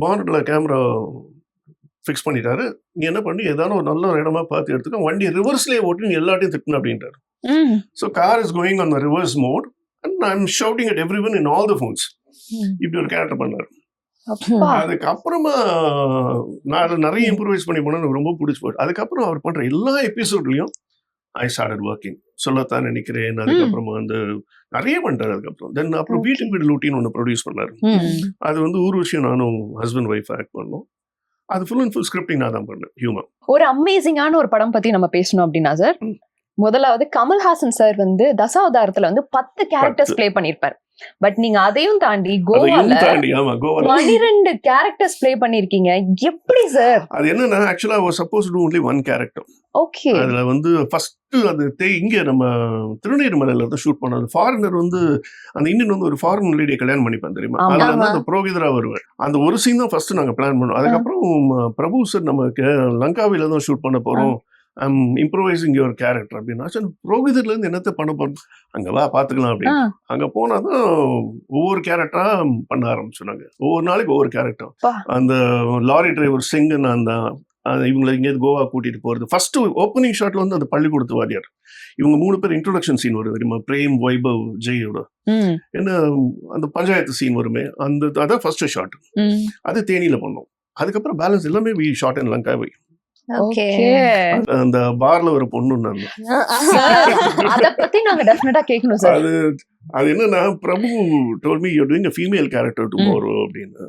பானட்டில் கேமரா ஃபிக்ஸ் பண்ணிட்டாரு. நீ என்ன பண்ணி ஏதாவது ஒரு நல்ல இடமா பார்த்து எடுத்துக்க, வண்டி ரிவர்ஸ்லேயே ஓட்டி நீ எல்லாத்தையும் திட்டணும் அப்படின்ட்டார். So car is going on the reverse mode and I am shouting at every one in all the phones. இப்படி ஒரு கேரக்டர் பண்ணார். அதுக்கப்புறமா நான் நிறைய இம்ப்ரூவைஸ் பண்ணி போனேன், எனக்கு ரொம்ப பிடிச்சி போயிட்டு. அதுக்கப்புறம் அவர் பண்ற எல்லா எபிசோட்லையும் ஐ ஸ்டார்டட் ஒர்க்கிங். சொல்லத்தான் நினைக்கிறேன். அதுக்கப்புறமா வந்து நிறைய பண்ணிட்டாரு. அதுக்கப்புறம் தென் அப்புறம் வீட்டுக்கு வீடு லூட்டின்னு ஒன்று ப்ரொடியூஸ் பண்ணாரு. அது வந்து ஊர்வசியும் நானும் ஹஸ்பண்ட் ஒய்ஃப் ஆக்ட் பண்ணோம். அது ஃபுல் அண்ட் ஃபுல் ஸ்கிரிப்டிங் நான் தான் பண்ணேன். ஹியூமன் ஒரு அமேசிங்கான ஒரு படம் பத்தி நம்ம பேசணும் அப்படின்னா சார், முதலாவது கமல்ஹாசன் சார் வந்து தசாவதாரத்துல வந்து 10 கேரக்டர்ஸ் பிளே பண்ணிருப்பாரு. பட் நீங்க அதையும் தாண்டி கோவால 12 கேரக்டர்ஸ் பிளே பண்ணிருக்கீங்க. எப்படி சார்? அது என்னன்னா ஆக்சுவலா I was supposed to do only one character. Okay. அதுல வந்து ஃபர்ஸ்ட் அது இங்க நம்ம திருநீர்மலையில வந்து ஷூட் பண்ணது. ஃபாரினர் வந்து அந்த இந்தியன் வந்து ஒரு ஃபாரின் லேடியை கல்யாணம் பண்ணிப்பான் தெரியுமா? அதுல வந்து அந்த புரோகிதரா வருவார். அந்த ஒரு சீன் தான் ஃபர்ஸ்ட் நாங்க பிளான் பண்ணோம். அதுக்கப்புறம் பிரபு சார் நமக்கு லங்காவில தான் ஷூட் பண்ண போறோம், ஐம் இம்ப்ரோவைசிங் யுவர் கேரக்டர் அப்படின்னா, சரி புரோகிதர்ல இருந்து என்னத்தை பண்ண போறோம், அங்க வா பாத்துக்கலாம் அப்படின்னு. அங்க போனாதான் ஒவ்வொரு கேரக்டரா பண்ண ஆரம்பிச்சோம். ஒவ்வொரு நாளைக்கு ஒவ்வொரு கேரக்டர். அந்த லாரி டிரைவர் சிங்கன், அந்த இவங்களை இங்கேருந்து கோவா கூட்டிட்டு போறது. ஃபர்ஸ்ட் ஓப்பனிங் ஷாட்ல வந்து அந்த பள்ளிக்கூடத்து வாரியார், இவங்க 3 பேர் இன்ட்ரோடக்ஷன் சீன் வரும் தெரியுமா? பிரேம், வைபவ், ஜெயோட என்ன அந்த பஞ்சாயத்து சீன் வருமே, அந்த அதான் ஃபர்ஸ்ட் ஷாட். அது தேனியில பண்ணோம். அதுக்கப்புறம் பேலன்ஸ் எல்லாமே வி ஷாட் இன் லங்காவை. அந்த பார்ல ஒரு பொண்ணு அத பத்தி நாங்க டெஃபினட்டா கேட்கணும் சார். அது என்னன்னா பிரபு told me you're doing a female character tomorrow அப்படின்னு.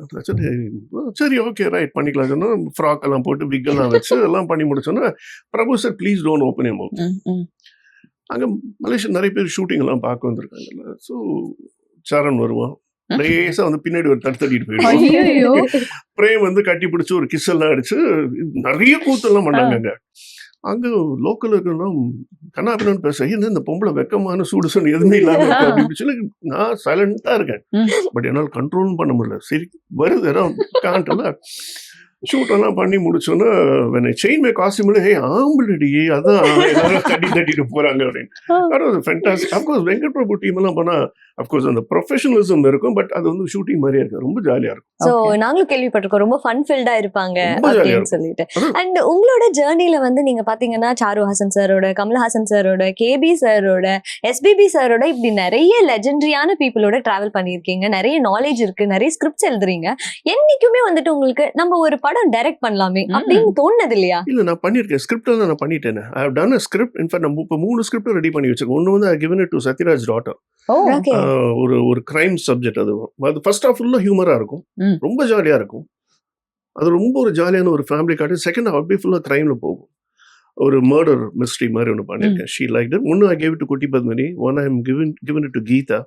சரி ஓகே ரைட் பண்ணிக்கலாம் சொன்னா, ஃப்ராக் எல்லாம் போட்டு விக் எல்லாம் வச்சு எல்லாம் பண்ணி முடிச்சோன்னா Prabhu sir please don't open your mouth. அங்க மலேசியா நிறைய பேர் ஷூட்டிங் எல்லாம் பார்க்க வந்திருக்காங்கல்ல. ஸோ சரண் வருவான், லேசா வந்து பின்னாடி ஒரு தட்டிட்டு போயிடுவோம். பிரேம் வந்து கட்டி பிடிச்சி ஒரு கிஸ் எல்லாம் அடிச்சு நிறைய கூத்தெல்லாம் பண்ணாங்க. அங்க லோக்கல் இருக்கலாம் கண்ணாபின்னு பேச, இந்த பொம்பளை வெக்கமான சூடு சொன்ன எதுவுமே இல்லாம அப்படின்னு சொல்லி நான் சைலண்டா இருக்கேன். பட் என்னால் கண்ட்ரோலும் பண்ண முடியல. சரி வருது காண்டல ஷூட் எல்லாம் பண்ணி முடிச்சோன்னா செயின் மே காஸ்டியூம்ல ஆம்பிளடி அதான் எல்லாரும் தட்டிட்டு போறாங்க அப்படின்னு. Fantastic. Of course Venkat Prabhu team எல்லாம் பண்ணா அப்கோர்ஸ் அந்த ப்ரொஃபஷனலிசம் இருக்கும், பட் அது வந்து ஷூட்டிங் மாதிரியா இருக்கு, ரொம்ப ஜாலியா இருக்கும். சோ நாங்களும் கேள்விப்பட்டிருக்கோம் ரொம்ப ஃபன் ஃபில்டா இருப்பாங்க அப்படின்னு சொல்லிட்டு. அண்ட் உங்களோட ஜேர்னில வந்து நீங்க பாத்தீங்கன்னா சாருஹாசன் சாரோட, கமல்ஹாசன் சாரோட, கேபி சாரோட, எஸ்பிபி சாரோட, இப்படி நிறைய லெஜெண்டரியான பீப்புளோட டிராவல் பண்ணிருக்கீங்க. நிறைய நாலேஜ் இருக்கு, நிறைய ஸ்கிரிப்ட்ஸ் எழுதுறீங்க. என்னைக்குமே வந்துட்டு உங்களுக்கு நம்ம ஒரு படம் டைரக்ட் பண்ணலாமே அப்படின்னு தோணுது இல்லையா? இல்ல நான் பண்ணிருக்கேன், ஸ்கிரிப்ட் எல்லாம் நான் பண்ணிட்டேன். I have done a script. In fact நம்ம இப்போ 3 ஸ்கிரிப்ட் ரெடி பண்ணி வச்சிருக்கோம். ஒன்னு வந்து I given it to Sathyaraj daughter. ஒரு கிரைம் சப்ஜெக்ட். அது ஃபர்ஸ்ட் ஆஃப் ஃபுல்லா ஹியூமரா இருக்கும், ரொம்ப ஜாலியா இருக்கும். அது ரொம்ப ஒரு ஜாலியான ஒரு ஃபேமிலி காட்டு. செகண்ட் ஹாஃப் அப்படியே ஃபுல்லா கிரைம்ல போகும். ஒரு மர்டர் மிஸ்ட்ரி மாதிரி ஒன்று பண்ணிருக்கேன். She like it. ஒன்னு I gave it to Kutty Padmini, one I am given it to Geetha.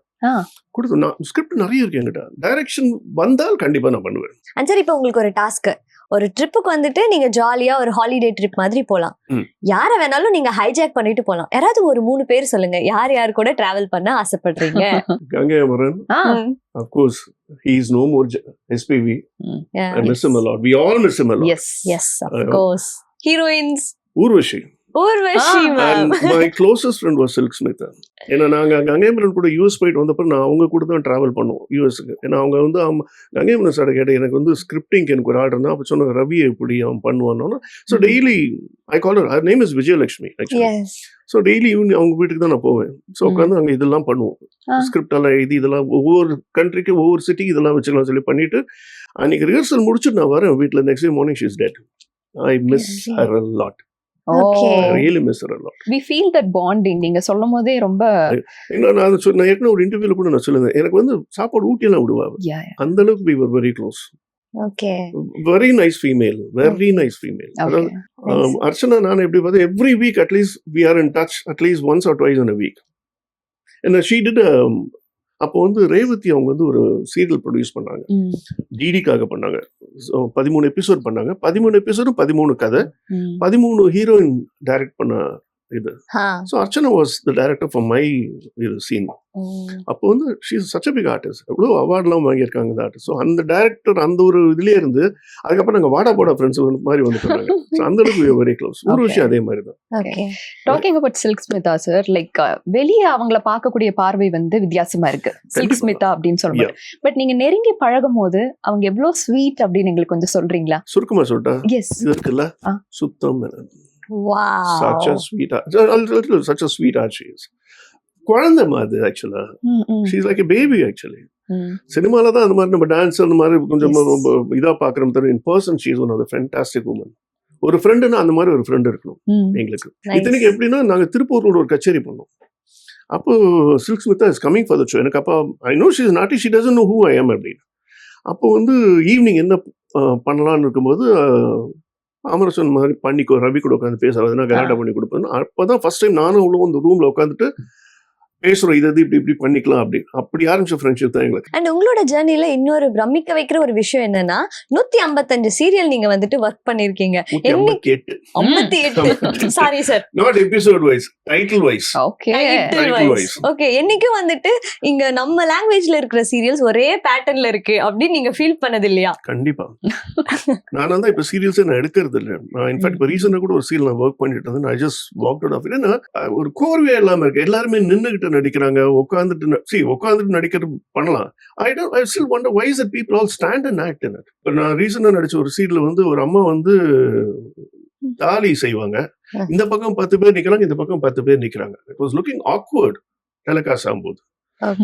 கொடுத்து நான் ஸ்கிரிப்ட் நிறைய இருக்கு என்கிட்ட. டைரக்ஷன் வந்தால் கண்டிப்பா நான் பண்ணுவேன். சரி, இப்போ உங்களுக்கு ஒரு டாஸ்க், ஒரு ட்ரிப்புக்கு வந்துட்டு நீங்க ஜாலியா ஒரு ஹாலிடே ட்ரிப் மாதிரி போலாம். யார வேணாலும் நீங்க ஹைஜாக் பண்ணிட்டு போலாம். யாராவது ஒரு 3 பேர் சொல்லுங்க, யார் யார் கூட டிராவல் பண்ண ஆசைப்படுறீங்க? Gangai Amaran, of course he is no more SPV. I miss him a lot. We all miss him a lot. Yes of course. Heroines Urvashi. And my closest friend was Silk Smith. ஏன்னா நாங்க கங்கைமரன் கூட யூஎஸ் போயிட்டு வந்தப்ப நான் அவங்க கூட தான் டிராவல் பண்ணுவோம் யூஎஸ்க்கு. ஏன்னா அவங்க வந்து கங்கைமரன் சார் கேட்ட எனக்கு வந்து ஸ்கிரிப்டிங் எனக்கு ஒரு ஆர்டர் இருந்தா அப்ப சொன்ன ரவி எப்படி அவன் பண்ணுவான்னா. So daily I call her name is Vijayalakshmi actually. So daily evening அவங்க வீட்டுக்கு தான் நான் போவேன். ஸோ உட்காந்து அங்கே இதெல்லாம் பண்ணுவோம். ஸ்கிரிப்ட் எல்லாம் எழுதி இதெல்லாம் ஒவ்வொரு கண்ட்ரிக்கு ஒவ்வொரு சிட்டிக்கு இதெல்லாம் வச்சுக்கலாம் சொல்லி பண்ணிட்டு அன்னைக்கு ரிஹர்சல் முடிச்சுட்டு நான் வரேன் வீட்டில். Next day morning she is dead. I miss her a lot. Okay. I really miss her a lot. We feel that bonding. நீங்க சொல்லும் போதே ரொம்ப நான் ஏற்கனவே ஒரு இன்டர்வியூல கூட நான் சொல்லுவேன், எனக்கு வந்து சாப்பாடு ஊட்டியெல்லாம் விடுவாங்க. அந்த அளவுக்கு we were very close. Okay. Very nice female. Very nice female. அதாவது அர்ச்சனா நான் எப்படி பார்த்தா every week at least we are in touch at least once or twice in a week. And she did அப்போ வந்து ரேவதி அவங்க வந்து ஒரு சீரியல் ப்ரொடியூஸ் பண்ணாங்க, டிடிக்காக பண்ணாங்க. 13 எபிசோட் பண்ணாங்க. 13 எபிசோடும் 13 கதை, 13 ஹீரோயின் டைரக்ட் பண்ண இது. So Archana was the director for my இது சீன். அப்போ வந்து she is such a big artist. எவ்வளோ அவார்ட்லாம் வாங்கியிருக்காங்க இந்த ஆர்டிஸ்ட். ஸோ அந்த டைரக்டர் அந்த ஒரு இதுலேயே இருந்து அதுக்கப்புறம் நாங்கள் வாடா போடா ஃப்ரெண்ட்ஸ் மாதிரி வந்துட்டாங்க. ஸோ அந்த அளவுக்கு வெரி க்ளோஸ். ஒரு விஷயம் அதே மாதிரி தான். Talking about Silk Smitha sir, like வெளியே அவங்கள பார்க்கக்கூடிய பார்வை வந்து வித்தியாசமா இருக்கு சில்க் ஸ்மிதா அப்படின்னு சொல்லுவாங்க. பட் நீங்க நெருங்கி பழகும் போது அவங்க எவ்வளோ ஸ்வீட் அப்படின்னு எங்களுக்கு கொஞ்சம் சொல்றீங்களா? சுருக்கமா சொல்லிட்டா எஸ் இது இருக்குல்ல, சுத்தம். Wow. Such a sweetheart. Such a sweetheart she is. குழந்தை மாதிரி ஆக்சுவலா. She is like a baby actually. சினிமால தான் அந்த மாதிரி நம்ம டான்ஸ் அந்த மாதிரி கொஞ்சம் இதா பாக்குறோம் தவிர in person she is one of the fantastic women. ஒரு ஃப்ரெண்டுன்னா அந்த மாதிரி ஒரு ஃப்ரெண்ட் இருக்கணும் எங்களுக்கு. இத்தனைக்கு எப்படின்னா நாங்க திருப்பூர்ல ஒரு கச்சேரி பண்ணோம். அப்போ Silk Smitha is coming for the show. எனக்கு அப்போ I know she is not, she doesn't know who I am அப்படின்னு. அப்போ வந்து ஈவினிங் என்ன பண்ணலான்னு இருக்கும்போது அமரசன் மாதிரி பண்ணிக்கோ, ரவி கூட உட்காந்து பேசாதுன்னா கலாட்டா பண்ணி கொடுப்பேன். அப்போதான் ஃபர்ஸ்ட் டைம் நானும் அவ்வளோ அந்த ரூம்ல உட்காந்துட்டு பேசுறோம், இது இப்படி பண்ணிக்கலாம் அப்படின்னு. அப்படி ஆரம்பிச்ச ஃப்ரெண்ட்ஷிப் தான் எங்களுக்கு. அண்ட் உங்களோட ஜர்னில இன்னொரு பிரமிக்க வைக்கிற ஒரு விஷயம் என்னன்னா 155 சீரியல் நீங்க வந்துட்டு ஒர்க் பண்ணிருக்கீங்க. 58 sorry sir, not episode wise, title wise. Okay okay. என்னைக்கும் வந்துட்டு இங்க நம்ம லாங்குவேஜ்ல இருக்கிற சீரியல்ஸ் ஒரே பேட்டர்ன்ல இருக்கு அப்படின்னு நீங்க ஃபீல் பண்ணது இல்லையா? கண்டிப்பா. நான் தான் இப்ப சீரியல்ஸே நான் எடுக்கிறது இல்லை. நான் இன்ஃபேக்ட் இப்போ ரீசெண்டா கூட ஒரு சீரியல் நான் ஒர்க் பண்ணிட்டு இருந்தேன். I just walked out of it. ஏன்னா ஒரு கோர்வே இல்லாம இருக்கு. எல்லாருமே நின்னுகிட்டு நடிக்கிறாங்க, உட்காந்துட்டு நடிக்கிறது பண்ணலாம். I still wonder why is it people all stand and act in it. இப்போ நான் ரீசெண்டா நடிச்ச ஒரு சீரியல் வந்து ஒரு அம்மா வந்து தாலி செய்வாங்க. இந்த பக்கம் 10 பேர் நிக்கிறாங்க, இந்த பக்கம் 10 பேர் நிக்கிறாங்க. It was looking awkward telecast ஆகும்போது.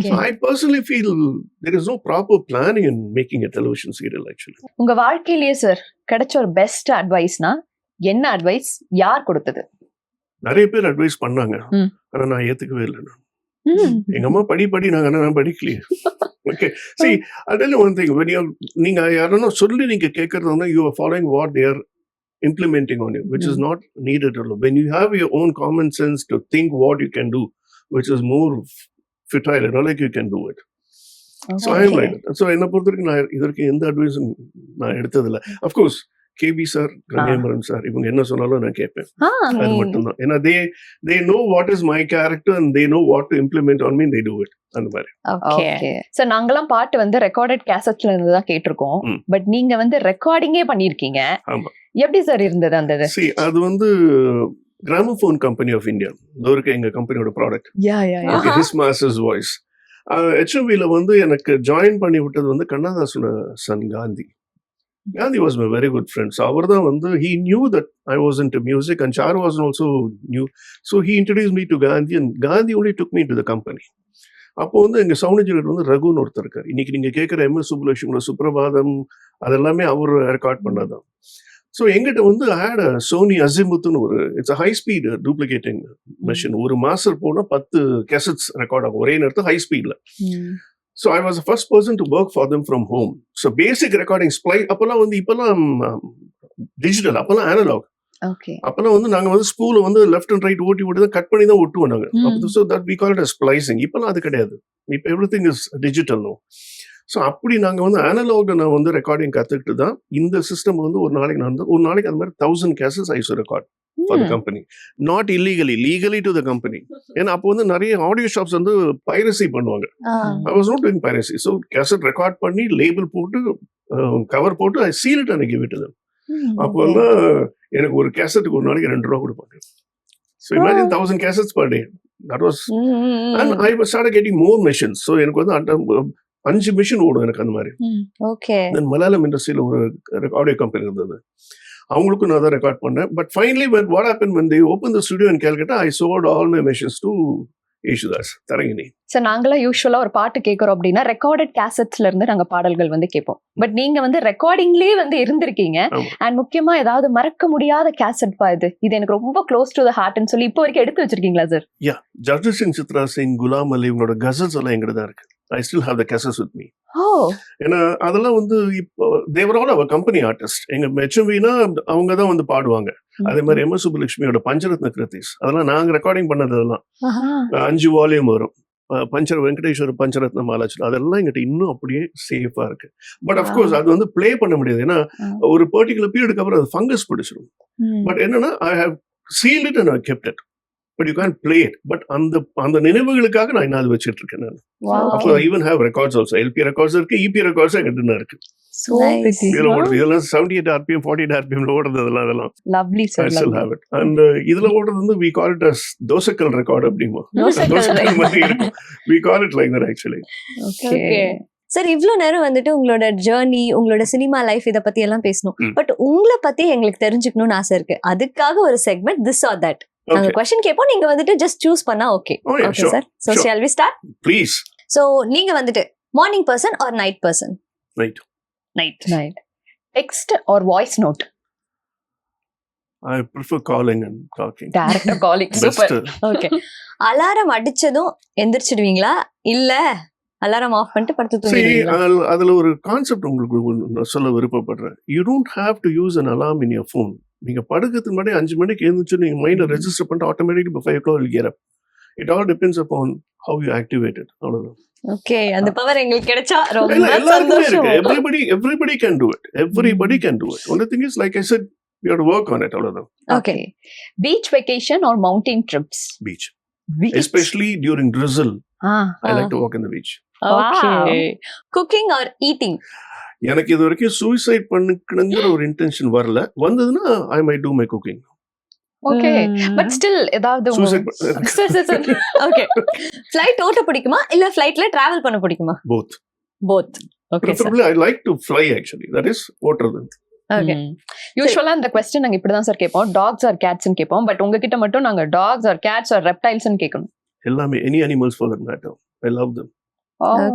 So I personally feel there is no proper planning in making a television serial actually. உங்க வாழ்க்கையிலேயே சார் கிடைச்ச ஒரு பெஸ்ட் அட்வைஸ்னா என்ன அட்வைஸ், யார் கொடுத்தது? நிறைய பேர் அட்வைஸ் பண்ணாங்க, ஆனா நான் ஏத்துக்கவே இல்லை. எங்க அம்மா படி நாங்க நான் படிக்கலையே. Okay, see I'll tell you one thing. when நீங்க யாரோ சொல்லி நீங்க கேட்கறதுனா you are following what they are implementing on you, which is not needed. When you have your own common sense to think what you can do, which is more fertile, like you can do it. So I am like that. So என்ன பொறுத்தவரைக்கும் நான் இதற்கு எந்த அட்வைஸும் நான் எடுத்ததில்லை. Of course KB sir, Ganendran sir, இவங்க என்ன சொன்னாலும் நான் கேட்பேன். அது மட்டும்தான். ஏன்னா they know what is my character and they know what to implement on me and they do it. அந்த மாதிரி. ஓகே. சோ நாங்கலாம் பாட்டு வந்து ரெக்கார்டட் கேசட்ல இருந்து தான் கேட்டிருக்கோம். பட் நீங்க வந்து ரெக்கார்டிங்கே பண்ணிருக்கீங்க. ஆமா. எப்படி சார் இருந்தது அந்த இது? See அது வந்து கிராமோபோன் கம்பெனி ஆஃப் இந்தியா, இதற்கு எங்க கம்பெனியோட ப்ராடக்ட். His Master's Voice. HMV-ல வந்து எனக்கு ஜாயின் பண்ணி விட்டது வந்து கண்ணதாசனோட son Gandhi. Gandhi was my very good friend. So avarda vandu he knew that I was into music and Charu was also new. So he introduced me to Gandhi and Gandhi only took me to the company. அப்போ வந்து எங்க சவுண்ட் இன்ஜினியர் வந்து ரகுன்னு ஒருத்தர் இருக்காரு. இன்னைக்கு நீங்க கேட்குற MS சுப்புலட்சுமியோட சுப்ரபாதம் அதெல்லாமே அவர் ரெக்கார்ட் பண்ணாதான். ஸோ எங்கிட்ட வந்து ஆட் சோனி அசிமுத்துன்னு ஒரு it's high speed duplicating machine. ஒரு மாஸ்டர் போனா 10 கேசட்ஸ் ரெக்கார்ட் ஆகும் ஒரே நேரத்தில் ஹை ஸ்பீட்ல. So I was the first person to work for them from home. So basic recording splice அப்பெல்லாம் வந்து இப்பெல்லாம் டிஜிட்டல், அப்பெல்லாம் அனலாக். ஓகே. அப்பெல்லாம் வந்து நாங்க வந்து ஸ்பூல வந்து லெஃப்ட் அண்ட் ரைட் ஓட்டி தான் கட் பண்ணி தான் ஒட்டுவோம் நாங்க. So that we call it as splicing. இப்பெல்லாம் அது கிடையாது. இப்போ everything is digital now. So அப்படி நாங்க வந்து அனலாக் நான் வந்து ரெக்கார்டிங் கத்துக்கிட்டு தான் இந்த சிஸ்டம் வந்து ஒரு நாளைக்கு அந்த மாதிரி 1000 cases I should record for the company, not illegally, legally to the company. ஏன்னா அப்போ வந்து நிறைய ஆடியோ ஷாப்ஸ் வந்து பைரசி பண்ணுவாங்க. I was not doing piracy. So cassette record பண்ணி லேபிள் போட்டு கவர் போட்டு I seal it and I give it to them. அப்போ வந்து எனக்கு ஒரு கேசட்டுக்கு ஒரு நாளைக்கு 2 ரூபா கொடுப்பாங்க. So imagine 1000 cassettes per day. That was and I started getting more machines. So எனக்கு வந்து 5 மிஷின் ஓடும் எனக்கு அந்த மாதிரி. ஓகே. தென் மலையாளம் இண்டஸ்ட்ரியில ஒரு ஆடியோ கம்பெனி இருந்தது. அவங்களுக்கும் நான் தான் ரெக்கார்ட் பண்ணேன். But finally what happened when they opened the studio in Calcutta, I sold all my machines to Yesudas Tharangini. Sir நாங்களாம் யூஸ்வலா ஒரு பாட்டு கேட்கறோம் அப்படின்னா ரெக்கார்டட் கேசட்ஸ்ல இருந்து நாங்க பாடல்கள் வந்து கேட்போம். பட் நீங்க வந்து ரெக்கார்டிங்லயே வந்து இருந்திருக்கீங்க. அண்ட் முக்கியமா ஏதாவது மறக்க முடியாத கேசட் பா இது எனக்கு ரொம்ப க்ளோஸ் டு த ஹார்ட்னு சொல்லி இப்போ வரைக்கும் எடுத்து வச்சிருக்கீங்களா சார்? யா, ஜர்ஜித் சிங், சித்ரா சிங், குலாம் அலி இவங்களோட கசல்ஸ் எல்லாம் எங்கிட்ட தான் இருக்கு. I still have the cassettes with me. ஏன்னா அதெல்லாம் வந்து இப்போ தேவர் ஆல் அவர் கம்பெனி ஆர்டிஸ்ட். எங்க மெச்சவினா அவங்க தான் வந்து பாடுவாங்க. அதே மாதிரி எம் எஸ் சுப்புலட்சுமியோட பஞ்சரத்ன கிருத்திஸ் அதெல்லாம் நாங்க ரெக்கார்டிங் பண்ணது. அதெல்லாம் 5 வால்யூம் வரும். வெங்கடேஸ்வர பஞ்சரத்ன மாலாச்சு அதெல்லாம் எங்கிட்ட இன்னும் அப்படியே சேஃபா இருக்கு. பட் அஃப்கோர்ஸ் அது வந்து பிளே பண்ண முடியாது. ஏன்னா ஒரு பர்டிகுலர் பீரியடுக்கு அப்புறம் அது ஃபங்கஸ் பிடிச்சிடும். பட் என்னன்னா I have sealed it and I kept it. But you can't play it. But அந்த நினைவுகளுக்காக நான் இன்னும் அது வச்சிட்டு இருக்கேன். நான் அப்போ I even have records also. LP records இருக்கு, EP records எங்கிட்ட இருக்கு. இதெல்லாம் 78 RPM 48 RPM ஓடுறது அதெல்லாம். Lovely sir. I still have it. And இதுல ஓடுறது வந்து we call it as தோசைக்கல் ரெக்கார்ட் அப்படிமா. தோசைக்கல் மாதிரி இருக்கும். We call it like that actually. Okay. Sir இவ்வளவு நேரம் வந்துட்டு உங்களோட ஜேர்னி, உங்களோட சினிமா லைஃப் இத பத்தி எல்லாம் பேசணும். பட் உங்களை பத்தி எங்களுக்கு தெரிஞ்சுக்கணும்னு ஆசை இருக்கு. அதுக்காக ஒரு செக்மெண்ட் this or that. நாங்க क्वेश्चन கேப்போம், நீங்க வந்துட்டு ஜஸ்ட் சூஸ் பண்ணா okay. Okay sir. So shall we start? Please. So நீங்க வந்துட்டு morning person or night person? Night. Text or voice note? I prefer calling and talking. Direct calling. Super. Okay. Alarm அடிச்சதும் எந்திரிச்சிடுவீங்களா இல்ல அலாரம் ஆஃப் பண்ணிட்டு படுத்து தூங்குவீங்களா? அதுல ஒரு கான்செப்ட் உங்களுக்கு சொல்ல விருப்பப்படுறேன். You don't have to use an alarm in your phone. நீங்க படுக்கிறதுக்கு முன்னாடி 5 மணிக்கு எழுந்துச்சு நீங்க மைண்ட ரெஜிஸ்டர் பண்ணிட்டு automatically by 5 o'clock will get up. It all depends upon how you activate it. அவ்வளவுதான். ஓகே, அந்த பவர் எங்களுக்கு கிடைச்சா ரொம்ப எல்லாருக்குமே சந்தோஷம். இருக்கு. Everybody can do it. Everybody can do it. Only thing is, like I said, we have to work on it. அவ்வளவுதான். Okay. Beach vacation or mountain trips? Beach. Especially during drizzle. I like to walk in the beach. Okay. Cooking or eating? எனக்கு இது வரைக்கும் சூசைட் பண்ணிக்கணுங்கிற ஒரு இன்டென்ஷன் வரல. வந்ததுன்னா I might do my cooking. Okay. But still ஏதாவது ஓகே. ஃளைட் ஓட்ட பிடிக்குமா இல்ல ஃளைட்ல டிராவல் பண்ண பிடிக்குமா? Both. Okay. Preferably I like to fly actually. That is ஓட்டுறது. Okay. யூசுவலா இந்த क्वेश्चन நாங்க இப்படிதான் சார் கேட்போம். டாக்ஸ் ஆர் கேட்ஸ் னு கேட்போம். பட் உங்ககிட்ட மட்டும் நாங்க dogs or cats or reptiles னு கேட்கணும். எல்லாமே any animals for that matter. I love them.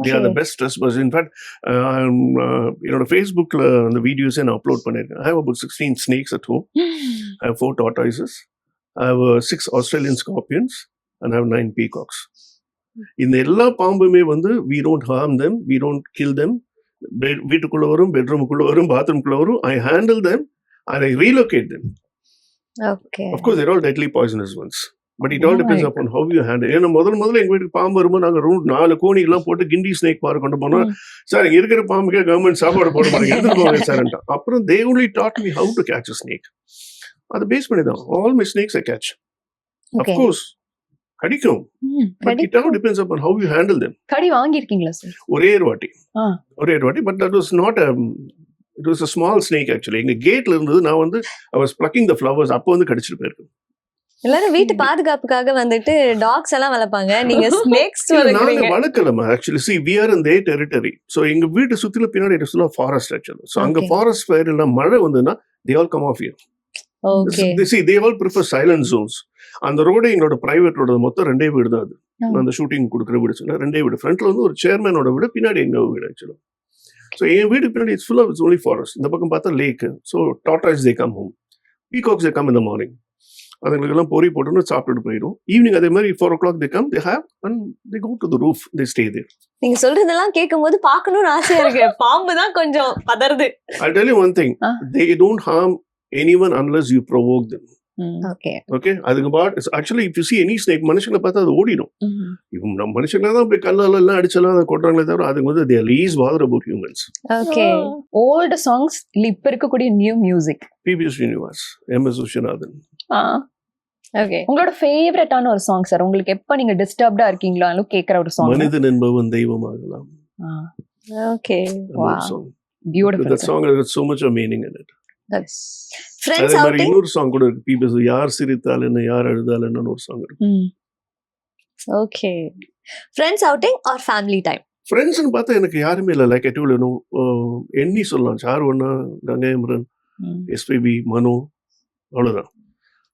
They are the best stress busters. In fact, Facebookல அந்த வீடியோஸ் நான் அப்லோட் பண்ணிருக்கேன். I have about 16 snakes at home. I have 4 tortoises. I have 6 Australian scorpions and I have 9 peacocks. இந்த எல்லா பாம்புமே வந்து we don't harm them, we don't kill them. வீட்டுக்குள்ள வரும், பெட்ரூமுக்குள்ள வரும், பாத்ரூம்குள்ள வரும். I handle them and I relocate them. Okay. Of course, they're all deadly poisonous ones. But it all depends upon how you handle. ஏன்னா முதல்ல எங்க வீட்டுக்கு பாம்பு வரும்போது நாங்க 4 கோணி எல்லாம் போட்டு கிண்டி ஸ்னேக் பார்க் கொண்டு போனோம். சார் இங்க இருக்கிற பாம்புக்கே கவர்மெண்ட் சாப்பாடு போட மாட்டேங்க, எடுத்துட்டு போங்க சார். அப்புறம் they only taught me how to catch a snake. அது பேஸ் பண்ணி தான் all my snakes I catch. Of course கடிக்கும். But it all depends upon how you handle them. கடி வாங்கிருக்கீங்களா சார்? ஒரே ஒரு வாட்டி. But that was not it was a small snake actually. எங்க கேட்ல இருந்தது. நான் வந்து I was plucking the flowers. அப்போ வந்து கடிச்சிட்டு போயிருக்கு. எல்லாரும் வீட்டு பாதுகாப்புக்காக வந்துட்டு டாக்ஸ் எல்லாம் வளர்ப்பாங்க, நீங்க ஸ்னேக்ஸ் வளர்க்கறீங்க. நாங்க வளர்க்கலமா actually. See, we are in their territory. So எங்க வீட்டு சுத்தில பின்னாடி it is full of forest actually. So அங்க forest fire இல்ல மழை வந்ததுன்னா they all come off here. Okay. They all prefer silent zones. அந்த ரோடு எங்களோட பிரைவேட் ரோடு மொத்தம் 2 வீடு தான். அது அந்த ஷூட்டிங் கொடுக்குற வீடு சொன்னா 2 வீடு. ஃப்ரண்ட்ல வந்து ஒரு சேர்மேனோட வீடு, பின்னாடி எங்க வீடு ஆக்சுவலா. ஸோ என் வீடு பின்னாடி it's full of it's only forest. இந்த பக்கம் பார்த்தா lake. So tortoise they come home. Peacocks they come in the morning. அதுங்களுக்கெல்லாம் பொறி போட்டுன்னு சாப்பிட்டுட்டு போயிடும். ஈவினிங் அதே மாதிரி 4 o'clock they come, they have and they go to the roof, they stay there. நீங்க சொல்றதெல்லாம் கேட்கும்போது பார்க்கணும்னு ஆசையா இருக்கு. பாம்பு தான் கொஞ்சம் பதறுது. I'll tell you one thing, they don't harm anyone unless you provoke them. Okay, அதுக்கு பாட் actually if you see any snake, மனுஷங்களை பார்த்தா அது ஓடிடும். இவங்க நம்ம மனுஷங்களா தான் போய் கல்லால எல்லாம் அடிச்சலாம் அதை கொட்டுறாங்களே தவிர அதுக்கு வந்து they are least bother about humans. Okay. Old songs இப்ப இருக்கக்கூடிய new music. P.B. Srinivas, M.S. Vishwanathan. Okay. உங்களோட ஃபேவரட்டான ஒரு சாங் சார், உங்களுக்கு எப்ப நீங்க டிஸ்டர்ப்டா இருக்கீங்களோ கேக்குற ஒரு சாங்? மனிதன் என்பவன் தெய்வமாகலாம். Okay. Wow. Beautiful. That song has so much of meaning in it. That's friends outing. இன்னொரு சாங் கூட இருக்கு. P.B. யார் சிரித்தால் என்ன, யார் அழுதால் என்னன்னு ஒரு சாங் இருக்கு. Okay. Friends outing or family time? ஃப்ரெண்ட்ஸ்னு பார்த்தா எனக்கு யாருமே இல்லை. Like I told you no, எண்ணி சொல்லலாம். சார்வண்ணா, கங்கையமரன், எஸ்பிபி, மனு, அவ்வளோதான்.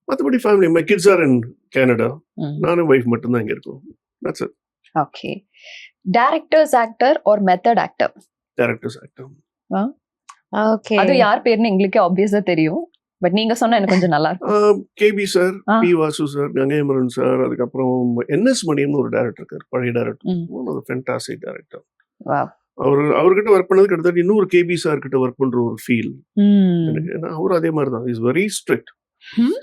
மற்றபடி family, my kids are in Canada. நானும் ஒய்ஃப் மட்டும்தான் இங்கே இருக்கோம். That's it. Okay. Directors actor or method actor? Directors actor. Okay. அது யார் பேர்னு எங்களுக்கே ஆப்வியஸா தெரியும், பட் நீங்க சொன்னா எனக்கு கொஞ்சம் நல்லா இருக்கும். KB sir, P Vasu sir, Gangaimaran sir, அதுக்கப்புறம் என்எஸ் மணியம்னு ஒரு டைரக்டர் இருக்கார், பழைய டைரக்டர், ஃபென்டாஸ்டிக் டைரக்டர். அவர்கிட்ட ஒர்க் பண்ணது கிட்டத்தட்ட இன்னொரு கேபி சார் கிட்ட ஒர்க் பண்ற ஒரு ஃபீல் எனக்கு. ஏன்னா அவரும் அதே மாதிரி தான், இஸ் வெரி ஸ்ட்ரிக்ட்.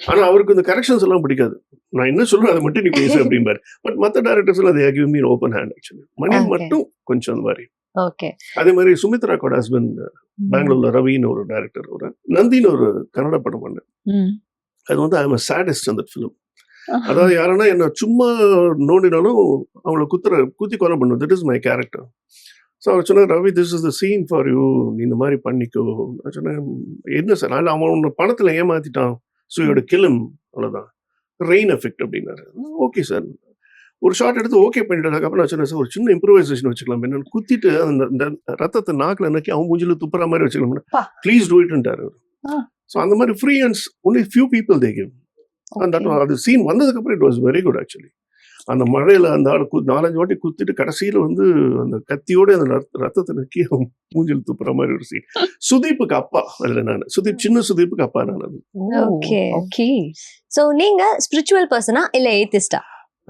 ஆனா அவருக்கு இந்த கரெக்ஷன்ஸ் எல்லாம் பிடிக்காது. நான் என்ன சொல்றேன் அதை மட்டும் நீ பேசு அப்படிம்பாரு. பட் மற்ற டைரக்டர்ஸ் எல்லாம் they give me an open hand actually. Maniyan மட்டும் கொஞ்சம் அந்த மாதிரி. ஓகே. அதே மாதிரி சுமித்ரா கோட ஹஸ்பண்ட் பெங்களூர்ல ரவின்னு ஒரு டைரக்டர், ஒரு நந்தின்னு ஒரு கன்னட படம் பண்ணேன். அது வந்து ஐ எம் a sadist அந்த ஃபிலிம். அதாவது யாருன்னா என்ன சும்மா நோண்டினாலும் அவங்கள குத்தி கொலை பண்ணும். That is my character. So அவர் சொன்னார், Ravi this is the scene for you, நீ இந்த மாதிரி பண்ணிக்கோ. நான் சொன்னேன், என்ன சார், அதில் அவன் பணத்தில் ஏமாத்திட்டான், ஸோ யோட கில்லம், அவ்வளோதான், ரெயின் எஃபெக்ட் அப்படின்னாரு. Okay sir. ஒரு ஷார்ட் எடுத்து ஓகே பண்ணிட்டதுக்கப்புறம் நான் சொன்னேன், சார் ஒரு சின்ன இம்ப்ரூவைசேஷன் வச்சுக்கலாம், என்னன்னு குத்திட்டு அந்த ரத்தத்தை நாக்கில் நக்கி அவன் மூஞ்சில துப்புற மாதிரி வச்சுக்கலாம், ப்ளீஸ் டூ இட்ன்ட்டார் அவர். ஸோ அந்த மாதிரி free hands only few people they give. அது சீன் வந்ததுக்கப்புறம் it was very good actually. அந்த மழையில அந்த ஆள் 4-5 வாட்டி குத்திட்டு கடைசியில வந்து அந்த கத்தியோட அந்த ரத்தத்தை நக்கி அவன் மூஞ்சில் துப்புற மாதிரி ஒரு சீன். சுதீப்புக்கு அப்பா அதுல நான், சின்ன சுதீப்புக்கு அப்பா நான். அது ஓகே. ஓகே. சோ நீங்க ஸ்பிரிச்சுவல் பர்சனா இல்ல ஏத்திஸ்டா?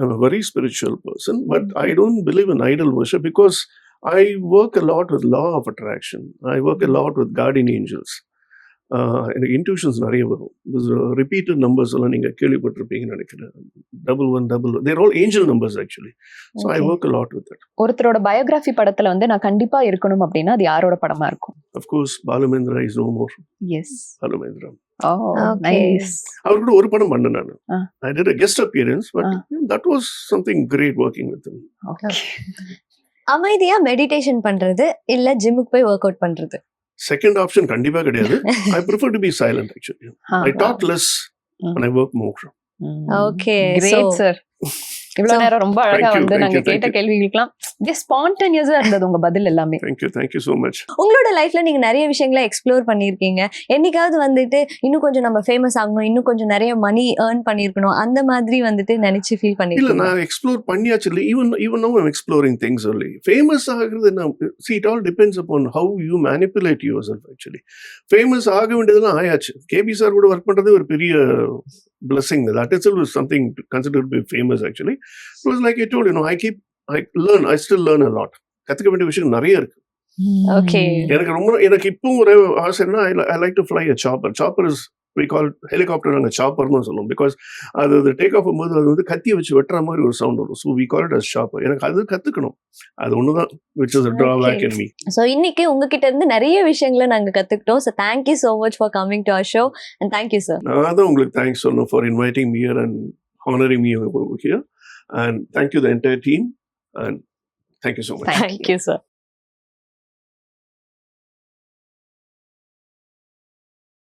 I'm a very spiritual person, but I don't believe in idol worship because I work a lot with law of attraction. I work a lot with guardian angels. எனக்கு இன்ட்யூஷன்ஸ் நிறைய வரும். ரிப்பீட்டட் நம்பர்ஸ் எல்லாம் நீங்க கேள்விப்பட்டிருப்பீங்கன்னு நினைக்கிறேன். 1111, they're all angel numbers actually. So I work a lot with that. ஒருத்தரோட பயோகிராஃபி படத்துல வந்து நான் கண்டிப்பா இருக்கணும் அப்படின்னா அது யாரோட படமா இருக்கும்? Of course, Balu Mahendra is no more. Yes, Balu Mahendra. Nice. அவர் கூட ஒரு படம் பண்ணேன் நான். I did a guest appearance, but that was something great working with him. Okay. அமைதியா மெடிடேஷன் பண்றது இல்ல ஜிம்முக்கு போய் ஒர்க் அவுட் பண்றது? செகண்ட் ஆப்ஷன் கண்டிப்பா கிடையாது. I prefer to be silent actually. I talk less and I work more. Okay. Great sir. இவ்வளவு நேரம் ரொம்ப அழகா வந்து நாங்க கேட்ட கேள்விகளுக்கெல்லாம் ஸ்பான்டேனியஸா இருந்தது உங்க பதில் எல்லாமே. Thank you so much. உங்களோட லைஃப்ல நீங்க நிறைய விஷயங்களை எக்ஸ்ப்ளோர் பண்ணிருக்கீங்க. என்னைக்காவது வந்துட்டு இன்னும் கொஞ்சம் நம்ம ஃபேமஸ் ஆகணும், இன்னும் கொஞ்சம் நிறைய மணி ஏர்ன் பண்ணிருக்கணும், அந்த மாதிரி வந்துட்டு நினைச்சு ஃபீல் இல்ல, பண்ணிருக்கீங்க? நான் எக்ஸ்ப்ளோர் பண்ணியாச்சு. இல்லை, even now I'm exploring things only. Famous ஆகிறது see it all depends upon how you manipulate yourself actually. Famous ஆக வேண்டியதெல்லாம் ஆயாச்சு. கேபி சார் கூட ஒர்க் பண்றது ஒரு பெரிய blessing. That itself is something considered to be famous actually. Plus like I told you, I still learn a lot. கத்துக்க வேண்டிய விஷயம் நிறைய இருக்கு. ஓகே. எனக்கு இப்போ ஒரு ஆசைன்னா I like to fly a chopper. Chopper is we call helicopter, நாங்க சாப்பர்னு சொல்லுவோம். பிகாஸ் அது டேக் ஆஃப் போது அது வந்து கத்தியை வச்சு வெட்டுற மாதிரி ஒரு சவுண்ட் வரும். So we call it as chopper. எனக்கு அது கத்துக்கணும். அது ஒண்ணுதான் which is a drawback in me. So இன்னைக்கு உங்ககிட்ட இருந்து நிறைய விஷயங்களை நாங்க கத்துக்கிட்டோம். So thank you so much for coming to our show and thank you sir. நான் தான் உங்களுக்கு தேங்க்ஸ் சொல்லணும் for inviting me here and honoring me over here, and thank you the entire team and thank you so much. Thank you sir.